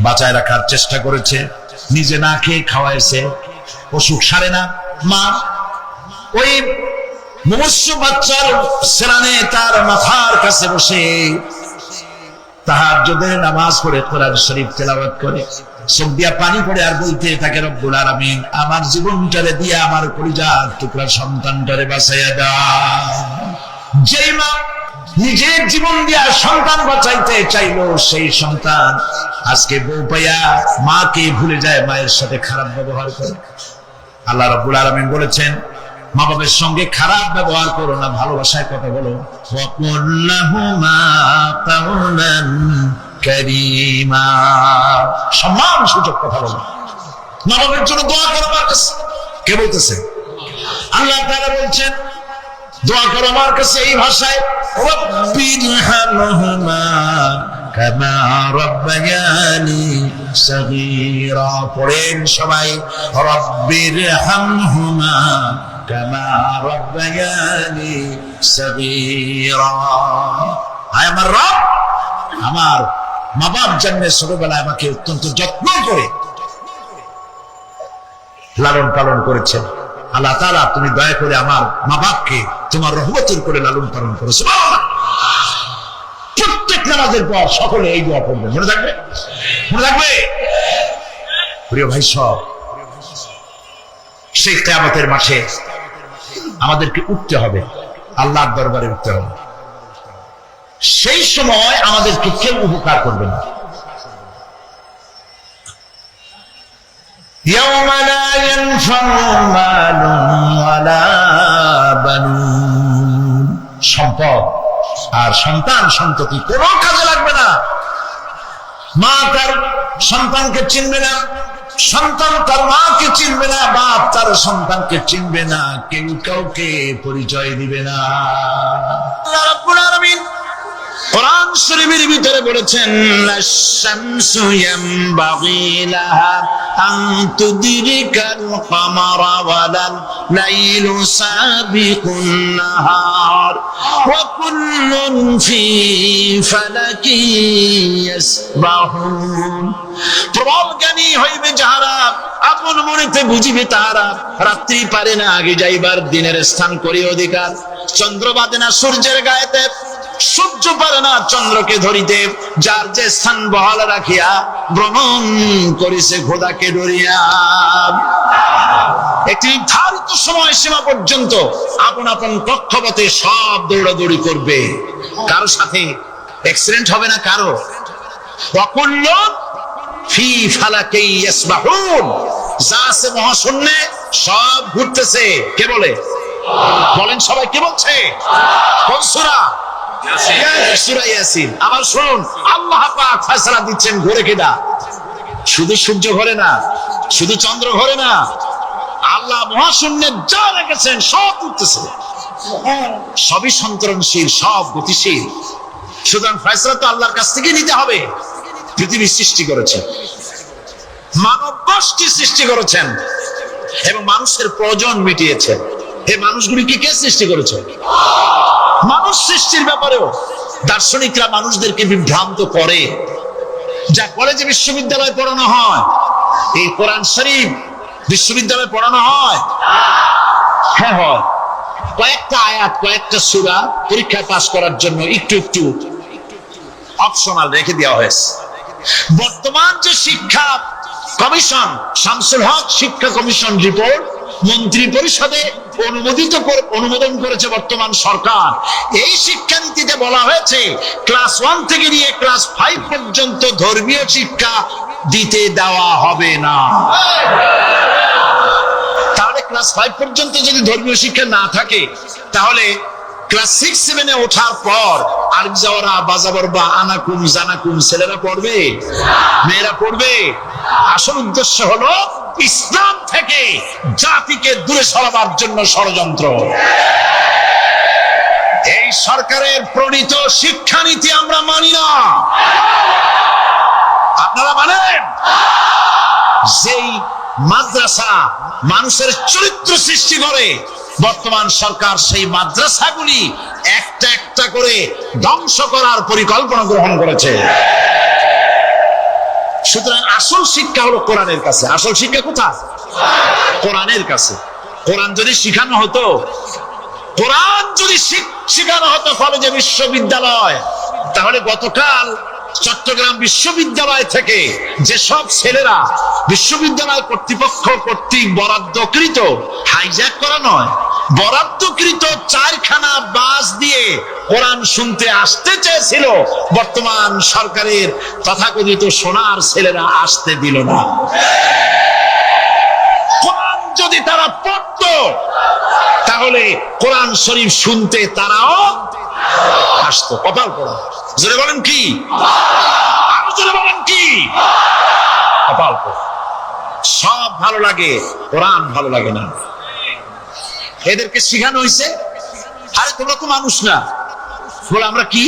বাঁচায় রাখার চেষ্টা করেছে, নিজে না খেয়ে খাওয়াইছে, অসুখ সারে না। মা ওই মুমূর্ষ বাচ্চার সেরানে তার মাথার কাছে বসে তাহাজ্জুদের নামাজ পড়ে কোরআন শরীফ তেলাওয়াত করে, চোখ দিয়া পানি পড়ে আর বলতে থাকে, রব্বুল আলামিন আমার জীবনটারে দিয়ে আমার কলিজার টুকরা সন্তানটারে বাঁচাইয়া দাও। যেই মা নিজের জীবন দিয়া সন্তান বাঁচাইতে চাইলো, সেই সন্তান আজকে বউ পাইয়া মাকে ভুলে যায়, মায়ের সাথে খারাপ ব্যবহার করে। আল্লাহ রাব্বুল আলামিন বলেছেন, মা বাবার সঙ্গে খারাপ ব্যবহার করো না, ভালোবাসায় কথা বলো। সম্মান সূচক কথা বলো, মা বাবার জন্য দোয়া করো আমার কাছে। কে বলতেছে? আল্লাহ তাআলা বলছেন দোয়া করো আমার কাছে এই ভাষায়, রব্বিরহামহুমা কামা রাব্বায়ানি সাগীরা। পড়েন সবাই, রব্বিরহামহুমা কামা রাব্বায়ানি সাগীরা। আয় আমার রব, আমার মা বাপ জন্মের ছোটবেলায় আমাকে অত্যন্ত যত্ন করে লালন পালন করেছেন। আল্লাহ তাআলা তুমি দয়া করে আমার মা বাপকে তোমার রহমতের করে লালন পালন করো। সুবহানাল্লাহ। নামাজের পর সকলে এই দোয়া পড়বেন, মনে থাকবে? মনে থাকবে? প্রিয় ভাই সব, সেই কিয়ামতের মাঠে আমাদেরকে উঠতে হবে, আল্লাহর দরবারে উঠতে হবে। সেই সময় আমাদেরকে কেউ উপকার করবে না। يوم لا ينفع مال ولا بنون, সম্পদ আর সন্তান সন্ততি কোনো কাজে লাগবে না। মা তার সন্তানকে চিনবে না, সন্তান তার মাকে চিনবে না, বাপ তার সন্তানকে চিনবে না, কেউ কাউকে পরিচয় দিবে না। আল্লাহ রাব্বুল আলামিন কোরআন শরীফের ভিতরে বলেছেন, আশ-শামসু ইয়ামবাগি লাহা আন তুদরিকাল কামারা ওয়ালাল লাইলু সাবিকুন নাহার ওয়া কুল্লুন ফি ফালাকি ইয়াসবাহুন। প্রবল জ্ঞানী হইবে যাহারা, আপন মনেতে বুঝিবে তাহারা, রাত্রি পারে না আগে যাইবার, দিনের স্থান করি অধিকার। চন্দ্র বাদে না সূর্যের গায়েতে, সূর্য পারে না চন্দ্রকে ধরিতে, যার যে স্থান বহাল রাখিয়া ভ্রমণ করিছে খোদাকে ডরিয়া। একটি নির্ধারিত সময় সীমা পর্যন্ত আপন আপন কক্ষপথে সব দৌড়াদৌড়ি করবে, কারো সাথে অ্যাক্সিডেন্ট হবে না কারো। ওয়াকুল্লুন ফি ফালাকি ইয়াসবাহুন, যা আছে মহাশূন্যে সব ঘুরতেছে। কে বলে? বলেন সবাই, কে বলছে? কোন সূরা? সূরা ইয়াসিন। আবার শুনুন, আল্লাহ পাক ফয়সালা দিচ্ছেন ঘুরে কেডা? শুধু সূর্য ঘোরে না, শুধু চন্দ্র ঘোরে না, আল্লাহ মহাশূন্যে যা রেখেছেন সব ঘুরতেছে, সবই সন্তরণশীল, সব গতিশীল। সুতরাং ফয়সালা তো আল্লাহর কাছ থেকে নিতে হবে। পৃথিবী সৃষ্টি করেছেন, মানব গোষ্ঠী সৃষ্টি করেছেন এবং মানুষের প্রয়োজন মিটিয়েছেন। এই মানুষগুলিকে কে সৃষ্টি করেছে? মানুষ সৃষ্টির ব্যাপারেও দার্শনিকরা মানুষদেরকে বিভ্রান্ত করে। যা কলেজে বিশ্ববিদ্যালয়ে পড়ানো হয়, এই কোরআন শরীফ বিশ্ববিদ্যালয়ে পড়ানো হয়? হ্যাঁ হয়। কয়েকটা আয়াত, কয়েকটা সূরা পরীক্ষায় পাস করার জন্য একটু একটু অপশনাল রেখে দেওয়া হয়েছে। বর্তমান যে শিক্ষা কমিশন, শামসুল হক শিক্ষা কমিশন রিপোর্ট মন্ত্রী পরিষদে অনুমোদন করেছে বর্তমান সরকার। এই শিক্ষানীতিতে বলা হয়েছে ক্লাস 1 থেকে নিয়ে ক্লাস 5 পর্যন্ত ধর্মীয় শিক্ষা দিতে দেওয়া হবে না। তাহলে ক্লাস 5 পর্যন্ত যদি ধর্মীয় শিক্ষা না থাকে, তাহলে ক্লাস 6-7 ওঠার পর আরবি যাওয়ারা বাজাবর বা আনাকুম জানাকুম ছেলেরা পড়বে, মেয়েরা পড়বে। আসল উদ্দেশ্য হলো ইসলাম থেকে জাতিকে দূরে সরাবার জন্য ষড়যন্ত্র। এই সরকারের প্রণীত শিক্ষানীতি আমরা মানি না। আপনারা মানেন? যেই মাদ্রাসা মানুষের চরিত্র সৃষ্টি করে, বর্তমান সরকার সেই মাদ্রাসাগুলি একটা একটা করে ধ্বংস করার পরিকল্পনা গ্রহণ করেছে। সুতরাং আসল শিক্ষা হলো কোরআনের কাছে। আসল শিক্ষা কোথায়? কোরআনের কাছে। কোরআন যদি শিখানো হতো, কোরআন যদি শিখানো হতো কলেজে বিশ্ববিদ্যালয়, তাহলে গতকাল চট্টগ্রাম বিশ্ববিদ্যালয় থেকে যেসব ছেলেরা বিশ্ববিদ্যালয় কর্তৃপক্ষ কর্তৃক বরাদ্দকৃত, হাইজ্যাক করা নয়, বরাদ্দকৃত 4খানা বাস দিয়ে কোরআন শুনতে আসতে চেয়েছিল, বর্তমান সরকারের তথাকথিত সোনার ছেলেরা আসতে দিল না। কোরআন যদি তারা পড়ত, তাহলে কোরআন শরীফ শুনতে তারাও আসতো। কপাল পড়া। জোরে বলেন কি? আরো জোরে বলেন কি? কপাল পড়া। সব ভালো লাগে, কোরআন ভালো লাগে না। এদেরকে শিখানো হয়েছে, আরে তোমরা তো মানুষ না। বলে আমরা কি?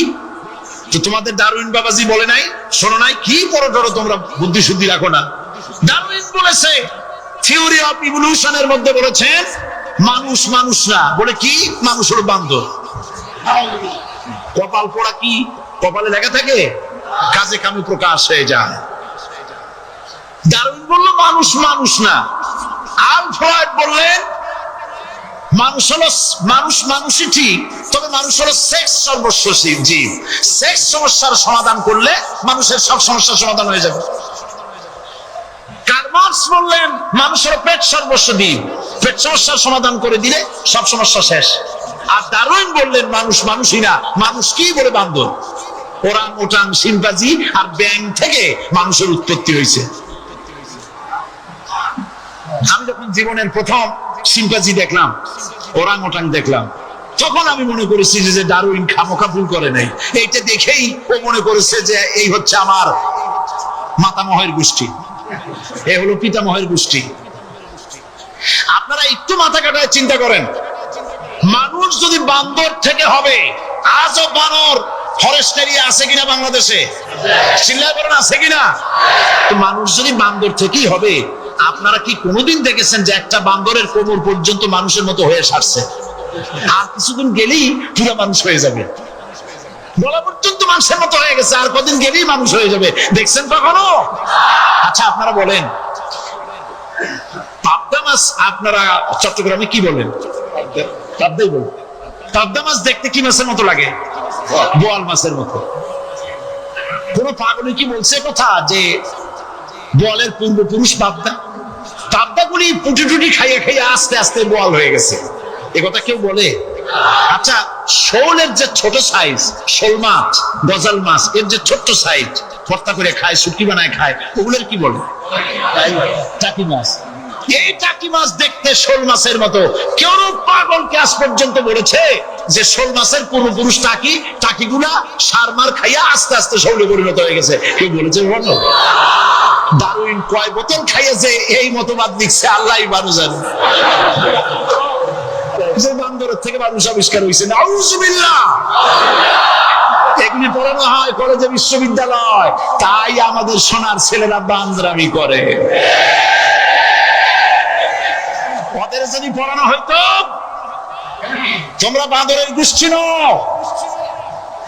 তো তোমাদের ডারউইন বাবাজি বলে নাই, শোনো নাই? কি পড়ো টড়ো তোমরা, বুদ্ধি শুদ্ধি রাখো না। ডারউইন বলেছে, থিওরি অফ ইভলিউশনের মধ্যে বলেছেন মানুষ মানুষ না। বলে কি? মানুষ হলো বান্দর। কপাল পোড়া কি? কপালে লেখা থাকে? কাজে কামে প্রকাশ হয়ে যায়। ডারউইন বলল মানুষ মানুষ না। আলফ্রেড বললেন মানুষ হলো মানুষই ঠিক, তবে মানুষ হলো সেক্স সর্বস্ব জীব। সেক্স সমস্যার সমাধান করলে মানুষের সব সমস্যার সমাধান হয়ে যাবে। কার্ল মার্কস বললেন মানুষ হলো পেট সর্বস্ব জীব, পেট সমস্যার সমাধান করে দিলে সব সমস্যা শেষ। আর ডারউইন বললেন মানুষ মানুষই না, মানুষ কি বলে বান্দর, ওরাং ওটাং শিম্পাঞ্জি আর ব্যাং থেকে মানুষের উৎপত্তি হয়েছে। আমি যখন জীবনের প্রথম শিম্পাঞ্জি দেখলাম, ওরাং ওটাং দেখলাম, তখন আমি মনে করেছি যে ডারউইন খামোখা ভুল করে নাই। এইটা দেখেই ও মনে করেছে যে এই হচ্ছে আমার মাতামহের গোষ্ঠী, এ হলো পিতামহের গোষ্ঠী। আপনারা একটু মাথা কাটায় চিন্তা করেন, মানুষ যদি বান্দর থেকে হবে, আজও বানর ফরেস্ট এরিয়া আছে কিনা বাংলাদেশে? চিল্লায় বলেন আছে কিনা? তো মানুষ যদি বান্দর থেকেই হবে, আপনারা কি কোনোদিন দেখেছেন যে একটা বান্দরের কোমর পর্যন্ত মানুষের মতো হয়ে সারছে? আর কিছুদিন গেলেই পুরো মানুষ হয়ে যাবে, গলা পর্যন্ত মানুষের মতো হয়ে গেছে, আর কদিন গেলেই মানুষ হয়ে যাবে। দেখছেন কখনো? আচ্ছা আপনারা বলেন, পাবদা মাছ আপনারা চট্টগ্রামে কি বলেন? পাবদাই বলেন। পাবদা মাছ দেখতে কি মাছের মতো লাগে? বোয়াল মাছের মতো। কোন পাগলে কি বলছে কথা যে বোয়ালের পূর্বপুরুষ পাবদা? পাবদাগুলি পুটি টুটি খাইয়ে খাইয়ে আস্তে আস্তে বোয়াল হয়ে গেছে, এ কথা কেউ বলে? আচ্ছা শোলের যে ছোট সাইজ, শোল মাছ, গজাল মাছ, এর যে ছোট্ট সাইজ ভর্তা করে খায়, শুটকি বানায় খায়, ওগুলোর কি বলে? টাকি মাছ। এই টাকি মাছ দেখতে শোল মাছের মতো। কেউ পাগলকে আজ পর্যন্ত বলেছে যে শোল মাছের পূর্বপুরুষ টাকি, টাকিগুলা সারমার খাইয়া আস্তে আস্তে শোলে পরিণত হয়ে গেছে? কেউ বলেছে? বলো। ডারউইন কয় বোতল খাইয়ে যে এই মতবাদ লিখছে আল্লাহই ভালো জানে। যে বান্দরের থেকে মানুষ আবিষ্কার হয়েছে, নাউজুবিল্লাহ। এগুলি পড়ানো হয় কলেজে, বিশ্ববিদ্যালয়, তাই আমাদের সোনার ছেলেরা বান্দরামি করে। ওদের যদি পড়ানো হয়তো তোমরা বান্দরের গোষ্ঠী নও,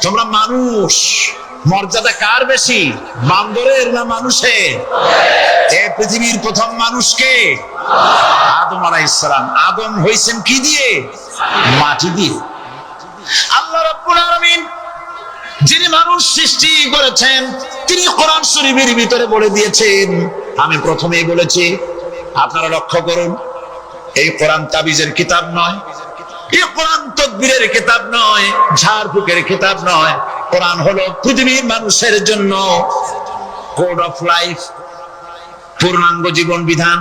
তোমরা মানুষ। মর্যাদা কার বেশি, বান্দরের না মানুষের? এই পৃথিবীর প্রথম মানুষকে আদম আলাইহিস সালাম। আদম হইছেন কি দিয়ে? মাটি দিয়ে। আল্লাহ রাব্বুল আলামিন যিনি মানুষ সৃষ্টি করেছেন, তিনি কোরআন শরীফের ভিতরে বলে দিয়েছেন, আমি প্রথমেই বলেছি, আপনারা লক্ষ্য করুন, এই কোরআন তাবিজের কিতাব নয়, এই কোরআন তদবিরের কিতাব নয়, ঝাড়ফুঁকের কিতাব নয়। কোরআন হলো পৃথিবীর মানুষের জন্য কোড অফ লাইফ, পূর্ণাঙ্গ জীবন বিধান।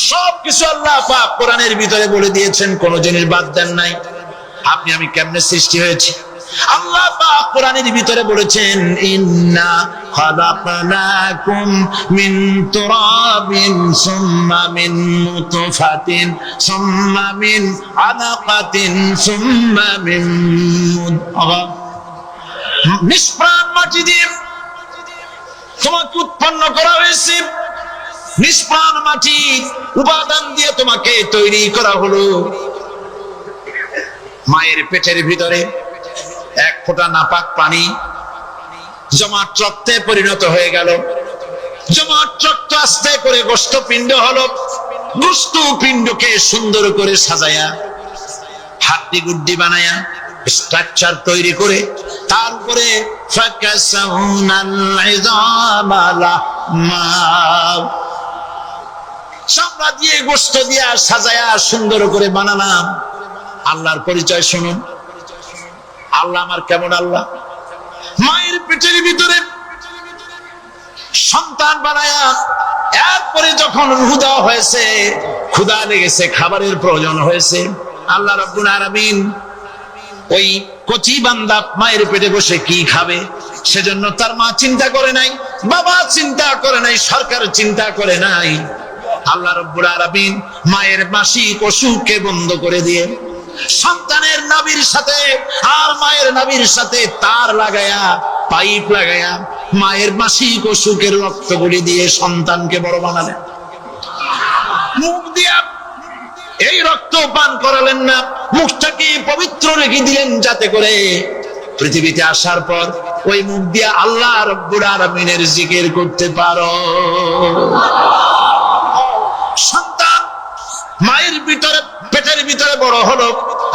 সবকিছু আল্লাহ পাক কোরআনের ভিতরে বলে দিয়েছেন, কোন জিনিস বাদ দেন নাই। আপনি আমি কেমনে সৃষ্টি হয়েছি আল্লাহ পাক কোরআনের ভিতরে বলেছেন, ইন্না খালাকনাকুম মিন তুরাবিন সুম্মা মিন নুতফাতিন সুম্মা মিন আলাকাতিন সুম্মা মিন মুদগাহ। নিষ্প্রাণ মাটি দিয়ে তোমাকে উৎপন্ন করা হয়েছে, নিষ্প্রাণ মাটি উপাদান দিয়ে তোমাকে তৈরি করা হলো। মায়ের পেটের ভিতরে এক ফোঁটা নাপাক পানি জমাট রক্তে পরিণত হয়ে গেল, জমাট রক্ত আস্তে করে গোষ্ঠপিণ্ড হলো, গোষ্ঠপিণ্ডকে সুন্দর করে সাজায়া হাড্ডি গুড্ডি বানায়া স্ট্রাকচার তৈরি করে তার উপরে চামড়া দিয়ে গোশত দিয়া সাজায়া সুন্দর করে বানালাম। আল্লাহর পরিচয় শুনুন, আল্লাহ আমার কেমন আল্লাহ। মায়ের পেটের ভিতরে সন্তান বানায়া এরপরে যখন রূহ দেওয়া হয়েছে, ক্ষুধা লেগেছে, খাবারের প্রয়োজন হয়েছে, আল্লাহ রাব্বুল আলামিন ওই কচি বান্দা মায়ের পেটে বসে কি খাবে, সেজন্য তার মা চিন্তা করে নাই, বাবা চিন্তা করে নাই, সরকার চিন্তা করে নাই। আল্লাহ রাব্বুল আলামিন মায়ের মাসিক অসুখকে বন্ধ করে দিয়ে সন্তানের নাভির সাথে আর মায়ের নাভির সাথে তার লাগায়া, পাইপ লাগায়া মায়ের মাসিক অসুখের রক্তগুলি দিয়ে সন্তানকে বড় বানালেন। মুখ দিয়া এই রক্ত পান করালেন না, মুখটাকে পবিত্র রেখে দিলেন যাতে করে পৃথিবীতে আসার পর ওই মুখ দিয়ে আল্লাহ রাব্বুল আলামিনের জিকির করতে পারো। সন্তান মায়ের ভিতরে পেটের ভিতরে বড় হলো।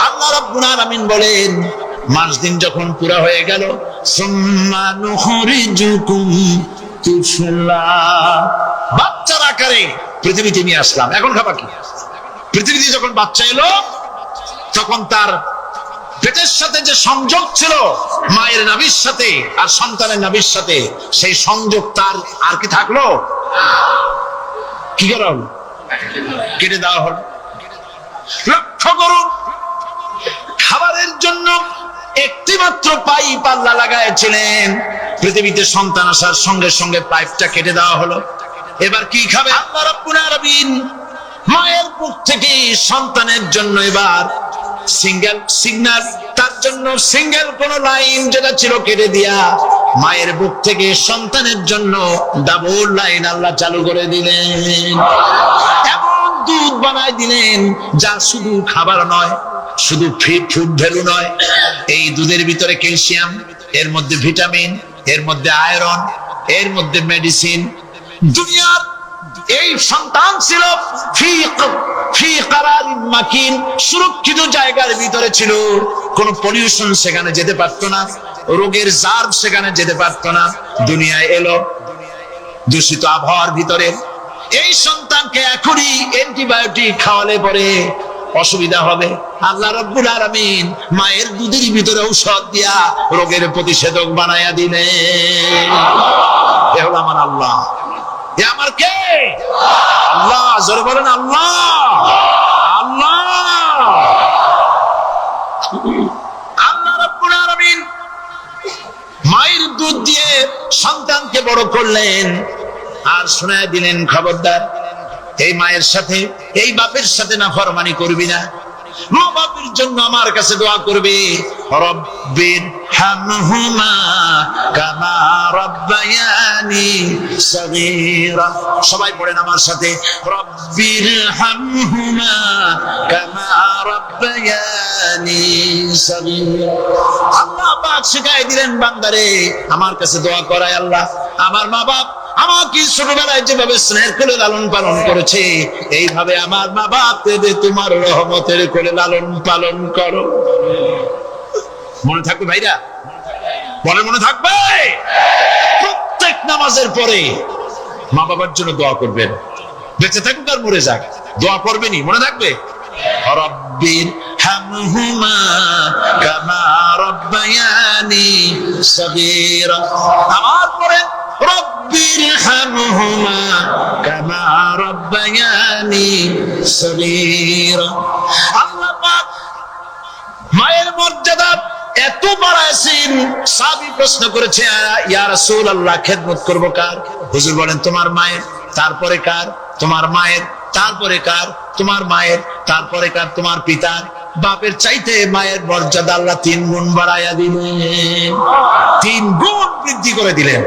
আল্লাহ রাব্বুল আলামিন বলেন মাস দিন যখন পুরা হয়ে গেল, সুম্মা নুখরিজুকুম তুফলা, বাচ্চার আকারে পৃথিবীতে নিয়ে আসলাম। এখন খাবা কি? পৃথিবীতে যখন বাচ্চা এলো তখন তার পেটের সাথে যে সংযোগ ছিল মায়ের নাভির সাথে আর সন্তানের নাভির সাথে, সেই সংযোগ তার আর কি থাকলো? কি করা হলো? কেটে দেওয়া হলো। লক্ষ্য করুন, খাবারের জন্য একটি মাত্র পাইপ আল্লাহ লাগাইছিলেন, পৃথিবীতে সন্তান আসার সঙ্গে সঙ্গে পাইপটা কেটে দেওয়া হলো। এবার কি খাবে? আল্লাহ রাব্বুল আলামিন মায়ের বুক থেকে সন্তানের জন্য এবার সিঙ্গেল সিগন্যাল, তার জন্য সিঙ্গেল কোন লাইন যেটা ছিল কেটে দিয়া মায়ের বুক থেকে সন্তানের জন্য ডাবল লাইন আল্লাহ চালু করে দিলেন। এমন দুধ বানায় দিলেন যা শুধু খাবার নয়, শুধু ফুড ভ্যালু নয়, এই দুধের ভিতরে ক্যালসিয়াম, এর মধ্যে ভিটামিন, এর মধ্যে আয়রন, এর মধ্যে মেডিসিন। দুনিয়ার এই সন্তান ছিল ফি কারারিন মাকিন, সুরক্ষিত জায়গার ভিতরে ছিল, কোন পলিউশন সেখানে যেতে পারতো না, রোগের জার্ম সেখানে যেতে পারতো না। দুনিয়ায় এলো দূষিত আবহাওয়ার ভিতরে, এই সন্তানকে এখনই অ্যান্টিবায়োটিক খাওয়ালে পরে অসুবিধা হবে। আল্লাহ রাব্বুল আলামিন মায়ের দুধের ভিতরে ঔষধ দিয়া রোগের প্রতিষেধক বানায়া দিলেন। এ হলো আমার আল্লাহ। এ আমার কে? আল্লাহ। জোরে বলেন আল্লাহ। আল্লাহ আল্লাহ রাব্বুল আলামিন মায়ের দুধ দিয়ে সন্তানকে বড় করলেন আর শোনায় দিলেন, খবরদার এই মায়ের সাথে, এই বাপের সাথে নাফরমানি করবি না। মা বাপের জন্য আমার কাছে দোয়া করবে, রব্বির হামহুমা কামা রাব্বায়ানি সগীরা। সবাই পড়েন আমার সাথে, রব্বির হামহুমা কামা রাব্বায়ানি সগীরা। আল্লাহ পাক শিখাই দিলেন বান্দারে আমার কাছে দোয়া করায়, আল্লাহ আমার মা বাপ আমাকে ছোটবেলায় যেভাবে স্নেহের কোলে লালন পালন করেছে, এইভাবে আমার মা বাপকে তোমার রহমতের কোলে লালন পালন করো। মনে থাকবে ভাইরা? বলে মনে থাকবে? প্রত্যেক নামাজের পরে মা বাবার জন্য দোয়া করবেন, বেঁচে থাকুক আর মরে যাক, দোয়া করবেনই। মনে থাকবে? রব্বির হামহুমা কামা রাব্বায়ানি সগীরা। আমার পরে রব্বির হামহুমা কামা রাব্বায়ানি সগীরা। আল্লাহ পাক মায়ের মর্যাদা এত বাড়াইছেন, সাহাবী প্রশ্ন করেছে, ইয়া রাসূলুল্লাহ খেদমত করব কার? হুজুর বলেন তোমার মায়ের, তারপরে কার? তোমার মায়ের, তারপরে কার? তোমার মায়ের, তারপরে কার? তোমার পিতার। বাপের চাইতে মায়ের মর্যাদা আল্লাহ 3 গুণ বাড়াইয়া দিলেন, 3 গুণ বৃদ্ধি করে দিলেন।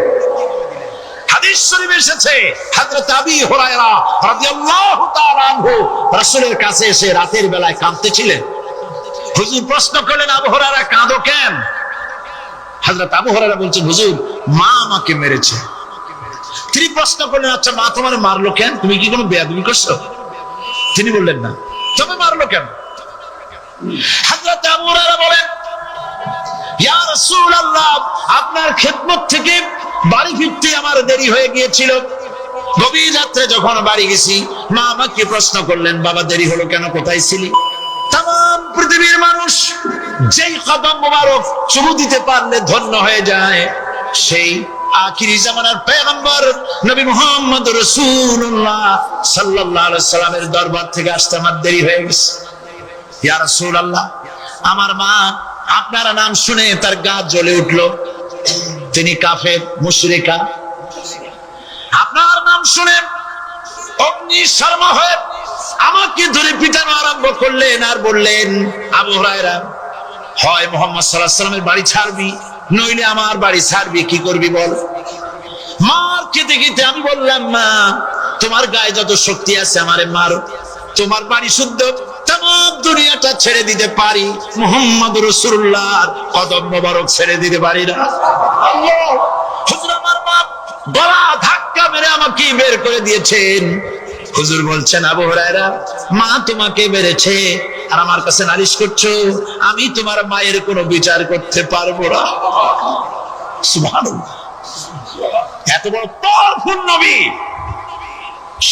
হাদিস শরীফে এসেছে, হযরত আবী হুরায়রা রাদিয়াল্লাহু তাআলা আনহু রাসূলের কাছে এসে রাতের বেলায় কাঁদতেছিলেন। হুজুর প্রশ্ন করলেন, আবু হুরায়রা কাঁদো কেন? হযরত আবু হুরায়রা বলছেন, হুজুর মা আমাকে মেরেছে। তিনি প্রশ্ন করলেন, আচ্ছা মা তোমার মারলো কেন? তুমি কি কোনো বেয়াদবি করছো? তিনি বললেন না। তবে মারলো কেন? হযরত আবু হুরায়রা বলেন, ইয়া রাসূলুল্লাহ আপনার খেদমত থেকে বাড়ি ফিরতে আমার দেরি হয়ে গিয়েছিল। গভীর রাত্রে যখন বাড়ি গেছি, মা আমাকে প্রশ্ন করলেন, বাবা দেরি হলো কেন? কোথায় ছিলি? তাম পৃথিবীর মানুষ যেই কদম মোবারক চুমু দিতে পারলে ধন্য হয়ে যায়, সেই আখিরি জামানার পয়গম্বর নবী মুহাম্মদ রাসূলুল্লাহ সাল্লাল্লাহু আলাইহি সাল্লামের দরবার থেকে আসতে আমার দেরি হয়ে গেছে। ইয়া রাসূলুল্লাহ আমার মা আপনার নাম শুনে তার গা জ্বলে উঠলো, তিনি কাফের মুশরিকা। আপনার নাম শুনে অগ্নি শর্মা হয়ে আমাকে ধরে পিটানো আরম্ভ করলেন আর বললেন, আবু হুরায়রা হয় মুহাম্মদ সাল্লাল্লাহু আলাইহি সাল্লামের বাড়ি ছাড়বি, নইলে আমার বাড়ি ছাড়বি, কি করবি বল? মার খেতে খেতে আমি বললাম, মা তোমার গায়ে যত শক্তি আছে আমারে মারো, তোমার বাড়ি শুদ্ধ, তামাম দুনিয়াটা ছেড়ে দিতে পারি, মুহাম্মদ রাসূলুল্লাহর কদম মোবারক ছেড়ে দিতে পারি না। আল্লাহ! হুজুর আমার মা গলা ধাক্কা মেরে আমাকে বের করে দিয়েছেন। হুজুর বলছেন, আবু হুরায়রা, মা তোমাকে মেরেছে আর আমার কাছে নালিশ করছো, আমি তোমার মায়ের কোনো বিচার করতে পারবো না। সুবহানাল্লাহ। এত বড় পাওয়ারফুল নবী,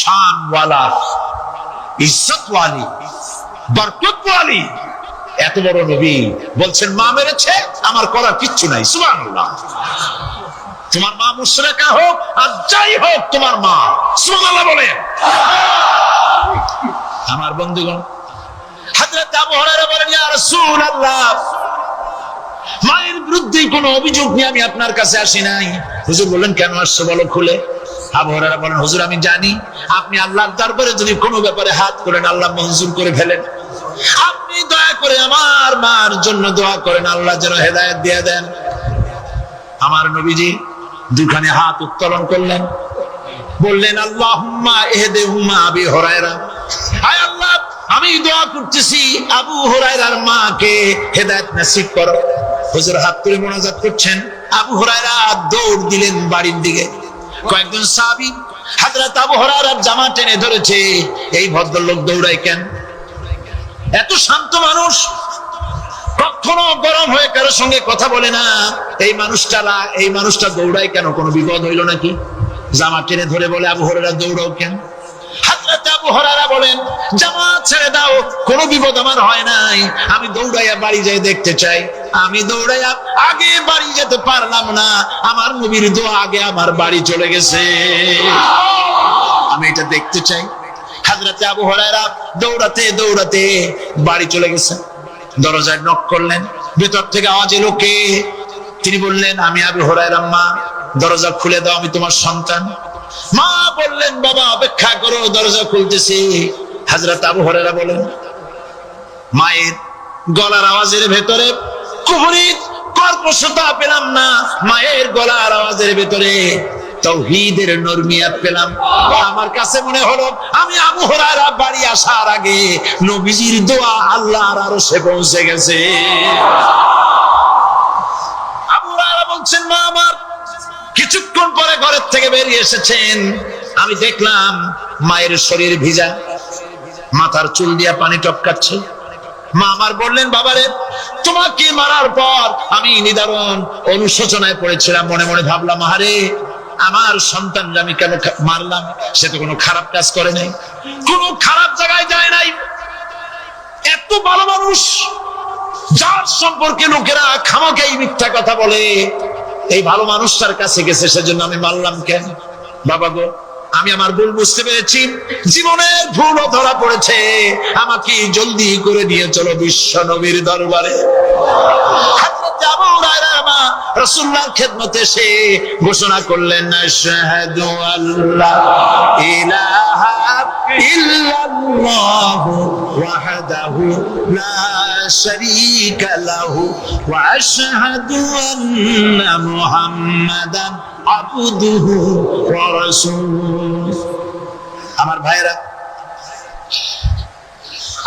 শানওয়ালা, ইজ্জতওয়ালি, বরকতওয়ালি, এত বড় নবী বলছেন মা মেরেছে, আমার করার কিচ্ছু নাই। সুবহানাল্লাহ। তোমার মা মুশরিকা হোক আর যাই হোক, তোমার মা। সুবহানাল্লাহ বলেন। আমার বন্ধুগণ, হযরত আবু হুরায়রা বলেন, ইয়া রাসূলুল্লাহ, মায়ের বিরুদ্ধে কোনো অভিযোগ নিয়ে আমি আপনার কাছে আসি নাই। হুজুর বললেন, কেন আসছো বলো খুলে। আবু হুরায়রা বলেন, হুজুর আমি জানি আপনি আল্লাহর দরবারে যদি কোনো ব্যাপারে হাত করেন আল্লাহ মঞ্জুর করে ফেলেন। আপনি দয়া করে আমার মার জন্য দোয়া করেন, আল্লাহ যেন হেদায়েত দিয়ে দেন। আমার নবীজি দুখানে হাত উত্তোলন করলেন, বললেন, আল্লাহুম্মা ইহদিহুমা আবি হুরায়রা, আয় আল্লাহ আমি দোয়া করতেছি আবু হুরায়রার মাকে হেদায়েত নসিব করো। হুজুর হাত তুলে মোনাজাত করছেন, আবু হুরায়রা দৌড় দিলেন বাড়ির দিকে। কয়েকজন সাহাবী হযরত আবু হুরায়রার জামা টেনে ধরেছে, এই ভদ্রলোক দৌড়ায় কেন? এত শান্ত মানুষ, কখনো গরম হয়ে কারোর সঙ্গে কথা বলে না। এই মানুষটা দৌড়ায় কেন? কোনো বিপদ হইল নাকি? জামা টেনে ধরে বলে, আবু হুরায়রা দৌড়াও কেন? হযরত আবু হুরায়রা বলেন, জামা ছেড়ে দাও, কোনো বিপদ আমার হয় নাই, আমি দৌড়াইয়া বাড়ি যাই দেখতে চাই। আমি দৌড়াইয়া আগে বাড়ি যেতে পারলাম না, আমার নবীর দোয়া আগে আমার বাড়ি চলে গেছে, আমি এটা দেখতে চাই। হযরত আবু হুরায়রা দৌড়াতে দৌড়াতে বাড়ি চলে গেছে। দরজায় নক করলেন, ভেতর থেকে আওয়াজ এলো, কে? তিনি বললেন, আমি আবু হুরায়রা, মা দরজা খুলে দাও, আমি তোমার সন্তান। মা বললেন, বাবা অপেক্ষা করো, দরজা খুলতেছি। হযরত আবু হুরায়রা বলেন, মায়ের গলার আওয়াজের ভেতরে কুফরি কর্কশতা পেলাম না, মায়ের গলার আওয়াজের ভেতরে তাওহীদের নরমিয়াত পেলাম। আমার কাছে মনে হলো আমি আবু হুরায়রা বাড়ি আসার আগে নবীজির দোয়া আল্লাহর আরশে পৌঁছে গেছে। আবু হুরায়রা বলছেন, মা আমার কিছুক্ষণ পরে ঘরের থেকে বেরিয়ে এসেছেন, আমি দেখলাম মায়ের শরীর ভিজা, মাথার চুল দিয়া পানি টপকাচ্ছে। মা আমার বললেন, বাবারে তোমাকে মারার পর আমি নিদারুণ অনুশোচনায় পড়েছিলাম, মনে মনে ভাবলাম, আহারে আমার সন্তানরা আমি কেন মারলাম? সে তো কোনো খারাপ কাজ করে নাই, কোনো খারাপ জায়গায় যায় নাই। এত ভালো মানুষ, যার সম্পর্কে লোকেরা খামাখাই মিথ্যা কথা বলে, এই ভালো মানুষটার কাছে গেছে, সেজন্য আমি মারলাম কেন? বাবা গো, আমি আমার ভুল বুঝতে পেরেছি, জীবনের ভুলও ধরা পড়েছে, আমাকে জলদি করে নিয়ে চলো বিশ্ব নবীর দরবারে। আবু হুরায়রা রাসূলুল্লাহর খেদমতে এসে ঘোষণা করলেন, আশহাদু আল্লা ইলাহা ইল্লাল্লাহু ওয়াহদাহু লা শারীকা লাহু ওয়া আশহাদু আন্না মুহাম্মাদান আবদুহু ওয়া রাসূলুহু। আমার ভাইরা,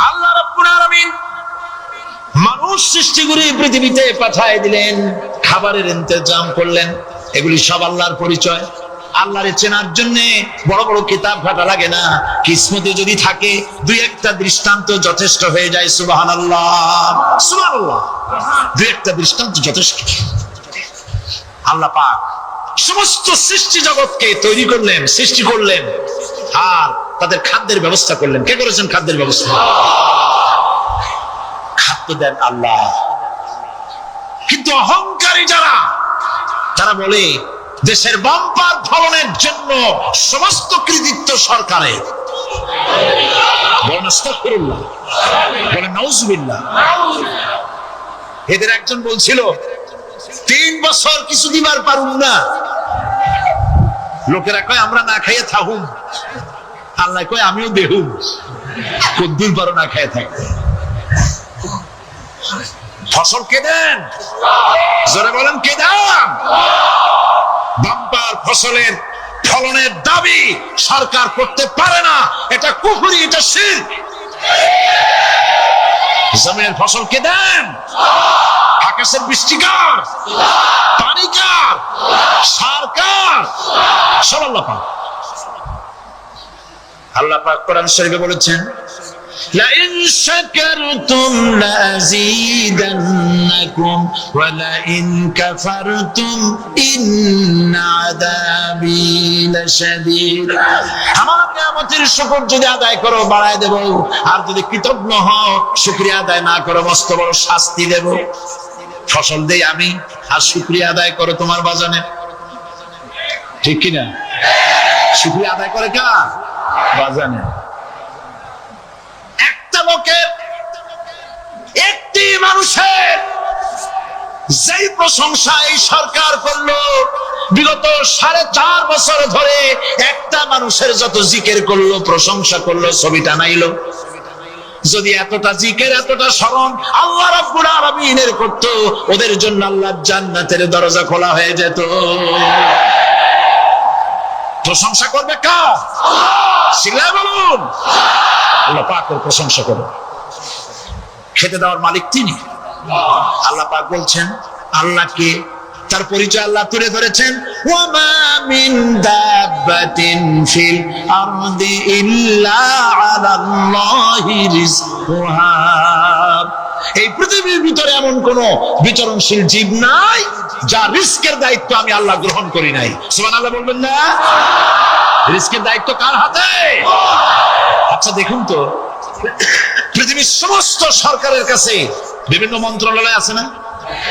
আল্লাহ রাব্বুল আলামিন মানুষ সৃষ্টি করে পৃথিবীতে পাঠিয়ে দিলেন, খাবারের ইন্তজাম করলেন, এগুলি সব আল্লাহর পরিচয়। আল্লাহরে চেনার জন্য বড় বড় কিতাব ঘাটা লাগে না, কিসমতে যদি থাকে দুই একটা দৃষ্টান্ত যথেষ্ট হয়ে যায়। সুবহানাল্লাহ, সুবহানাল্লাহ, দুই একটা দৃষ্টান্ত যথেষ্ট। আল্লাহ পাক সমস্ত সৃষ্টি জগৎকে তৈরি করলেন, সৃষ্টি করলেন, আর তাদের খাদ্যের ব্যবস্থা করলেন। কে করেছেন খাদ্যের ব্যবস্থা? খাদ্য দেন আল্লাহ। কিন্তু অহংকারী যারা, তারা বলে দেশের বাম্পার ফলনের জন্য সমস্ত কৃতিত্ব সরকারের। বলেন আস্তাগফিরুল্লাহ, বলেন নাউজুবিল্লাহ। এদের একজন বলছিল 3 বছর কিছু দিবার পারুম না, লোকেরা কয় আমরা না খাইয়ে থাকুম, আল্লাহ কয় আমিও দেহুম, কদ্দুর পারো না খাইয়ে থাকতে। ফসল কে দেন? জোরে বলেন, কে দেন? বাম্পার ফসলের ফলনের দাবি সরকার করতে পারে না, এটা কুফরি, এটা শিরক। জমিনের ফসল কে দেন? আকাশের বৃষ্টি কার? পানি কার? সার কার? সব আল্লাহ পাক। আল্লাহ পাক কোরআন শরীফে বলেছেন, লাইন শাকারতুম লাযীদান্নাকুম ওয়া লাইন কাফারতুম ইন্না আযাবী লাশাদীদ। আমার নিয়ামতের শুকর যদি আদায় করো বাড়ায় দেব, আর যদি কৃতজ্ঞ হও শুকরিয়া আদায় না করো মস্ত বড় শাস্তি দেব। ফসল দেই আমি, আর শুকরিয়া আদায় করো তোমার বাজানে, ঠিক কিনা? শুকরিয়া আদায় করে কার বাজানে? একটা লোকের, একটি মানুষের যেই প্রশংসা এই সরকার করলো বিগত 4.5 বছর ধরে, একটা মানুষের যত জিকির করলো, প্রশংসা করলো, ছবিটা নাইলো, যদি এতটা জিকির এতটা স্মরণ আল্লাহ রাব্বুল আলামিনের করতো, ওদের জন্য আল্লাহর জান্নাতের দরজা খোলা হয়ে যেত। প্রশংসা করবে কার? সিলা বলুন, আল্লাহ পাকের প্রশংসা করো। খেতে দেওয়ার মালিক তিনি। আল্লাহ পাক বলছেন আল্লাহকে, তার পরিচয় আল্লাহ তুলে ধরেছেন, ওয়ামা মিন দাব্বাতিন ফিল আরদি ইল্লা আলাল্লাহি রিজকুহা। এই পৃথিবীর ভিতরে এমন কোন বিচরণশীল জীব নাই যার রিস্কের দায়িত্ব আমি আল্লাহ গ্রহণ করি নাই। সুবহানাল্লাহ বলবেন না? রিস্কের দায়িত্ব কার হাতে? আচ্ছা দেখুন তো, পৃথিবীর সমস্ত সরকারের কাছে বিভিন্ন মন্ত্রণালয় আছে না?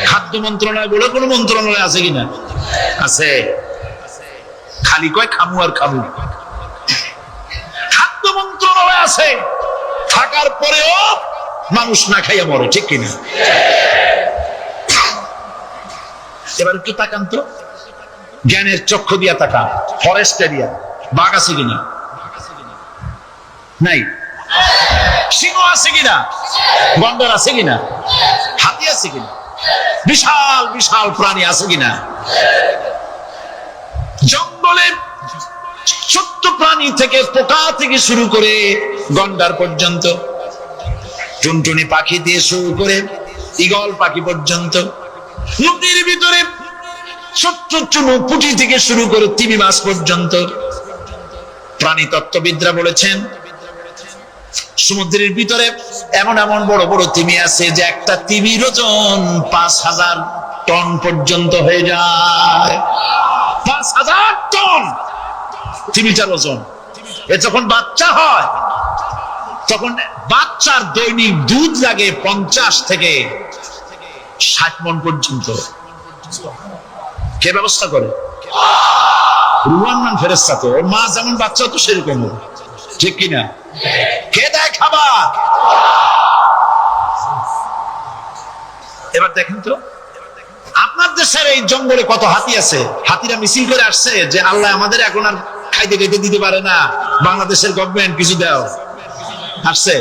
খাদ্য মন্ত্রণালয় বলে কোন মন্ত্রণালয় আছে কিনা? আছে। খালি কয় খামু আর খামু। খাদ্য মন্ত্রণালয় আছে, থাকার পরেও মানুষ না খাইয়া মরে, ঠিক কিনা? এবার একটু তাকান তো, জ্ঞানের চক্ষু দিয়া তাকান, ফরেস্ট এরিয়া, বাঘ আছে কিনা? নাই। সিংহ আছে কিনা? গন্ডার আছে কিনা? হাতি আছে কিনা? বিশাল বিশাল প্রাণী আছে কিনা? জঙ্গলে ছোট্ট প্রাণী থেকে, পোকা থেকে শুরু করে গন্ডার পর্যন্ত, টুনটুনি পাখি দিয়ে শুরু করে ঈগল পাখি পর্যন্ত, নদীর ভিতরে ছোট্ট চুনো পুঁটি থেকে শুরু করে তিমি মাছ পর্যন্ত। প্রাণী তত্ত্ববিদরা বলেছেন সমুদ্রের ভিতরে এমন এমন বড় বড় তিমি আছে যে একটা তিমির ওজন 5000 টন পর্যন্ত হয়ে যায়। 5000 টন তিমিটার ওজন। এ যখন বাচ্চা হয় তখন বাচ্চার দৈনিক দুধ লাগে 50 থেকে 60 মণ পর্যন্ত। কে ব্যবস্থা করে? রুহান ফেরেশতা। তো ওর মা যেমন বাচ্চা তো সেরকম, ঠিক কিনা? কে দেয় খাবার? এবার দেখেন তো, আপনার দেশের এই জঙ্গলে কত হাতি আছে। হাতিরা মিছিল করে আসছে যে আল্লাহ আমাদের এখন আর খাইতে খাইতে দিতে পারে না, বাংলাদেশের গভর্নমেন্ট কিছু দাও। আসছে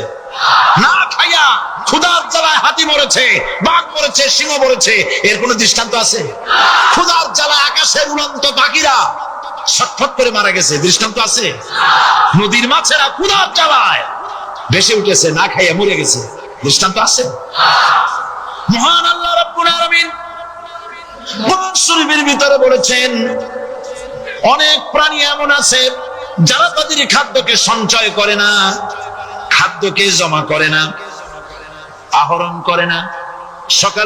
না, খাইয়া ক্ষুধার জ্বালায় হাতি মরেছে, বাঘ মরেছে, সিংহ মরেছে, এর কোন দৃষ্টান্ত আছে? ক্ষুধার জ্বালায় আকাশের উড়ন্ত পাখিরা ছটফট করে মারা গেছে, দৃষ্টান্ত আছে? নদীর মাছেরা ক্ষুধার জ্বালায় ভেসে উঠেছে, না খাইয়া মরে গেছে, দৃষ্টান্ত আছে? মহান আল্লাহ রাব্বুল আলামিন কোরআন শরীফের ভিতরে বলেছেন অনেক প্রাণী এমন আছে যারা তাদের খাদ্যকে সঞ্চয় করে না, খাদ্যকে জমা করে না, আহরণ করে না। সকাল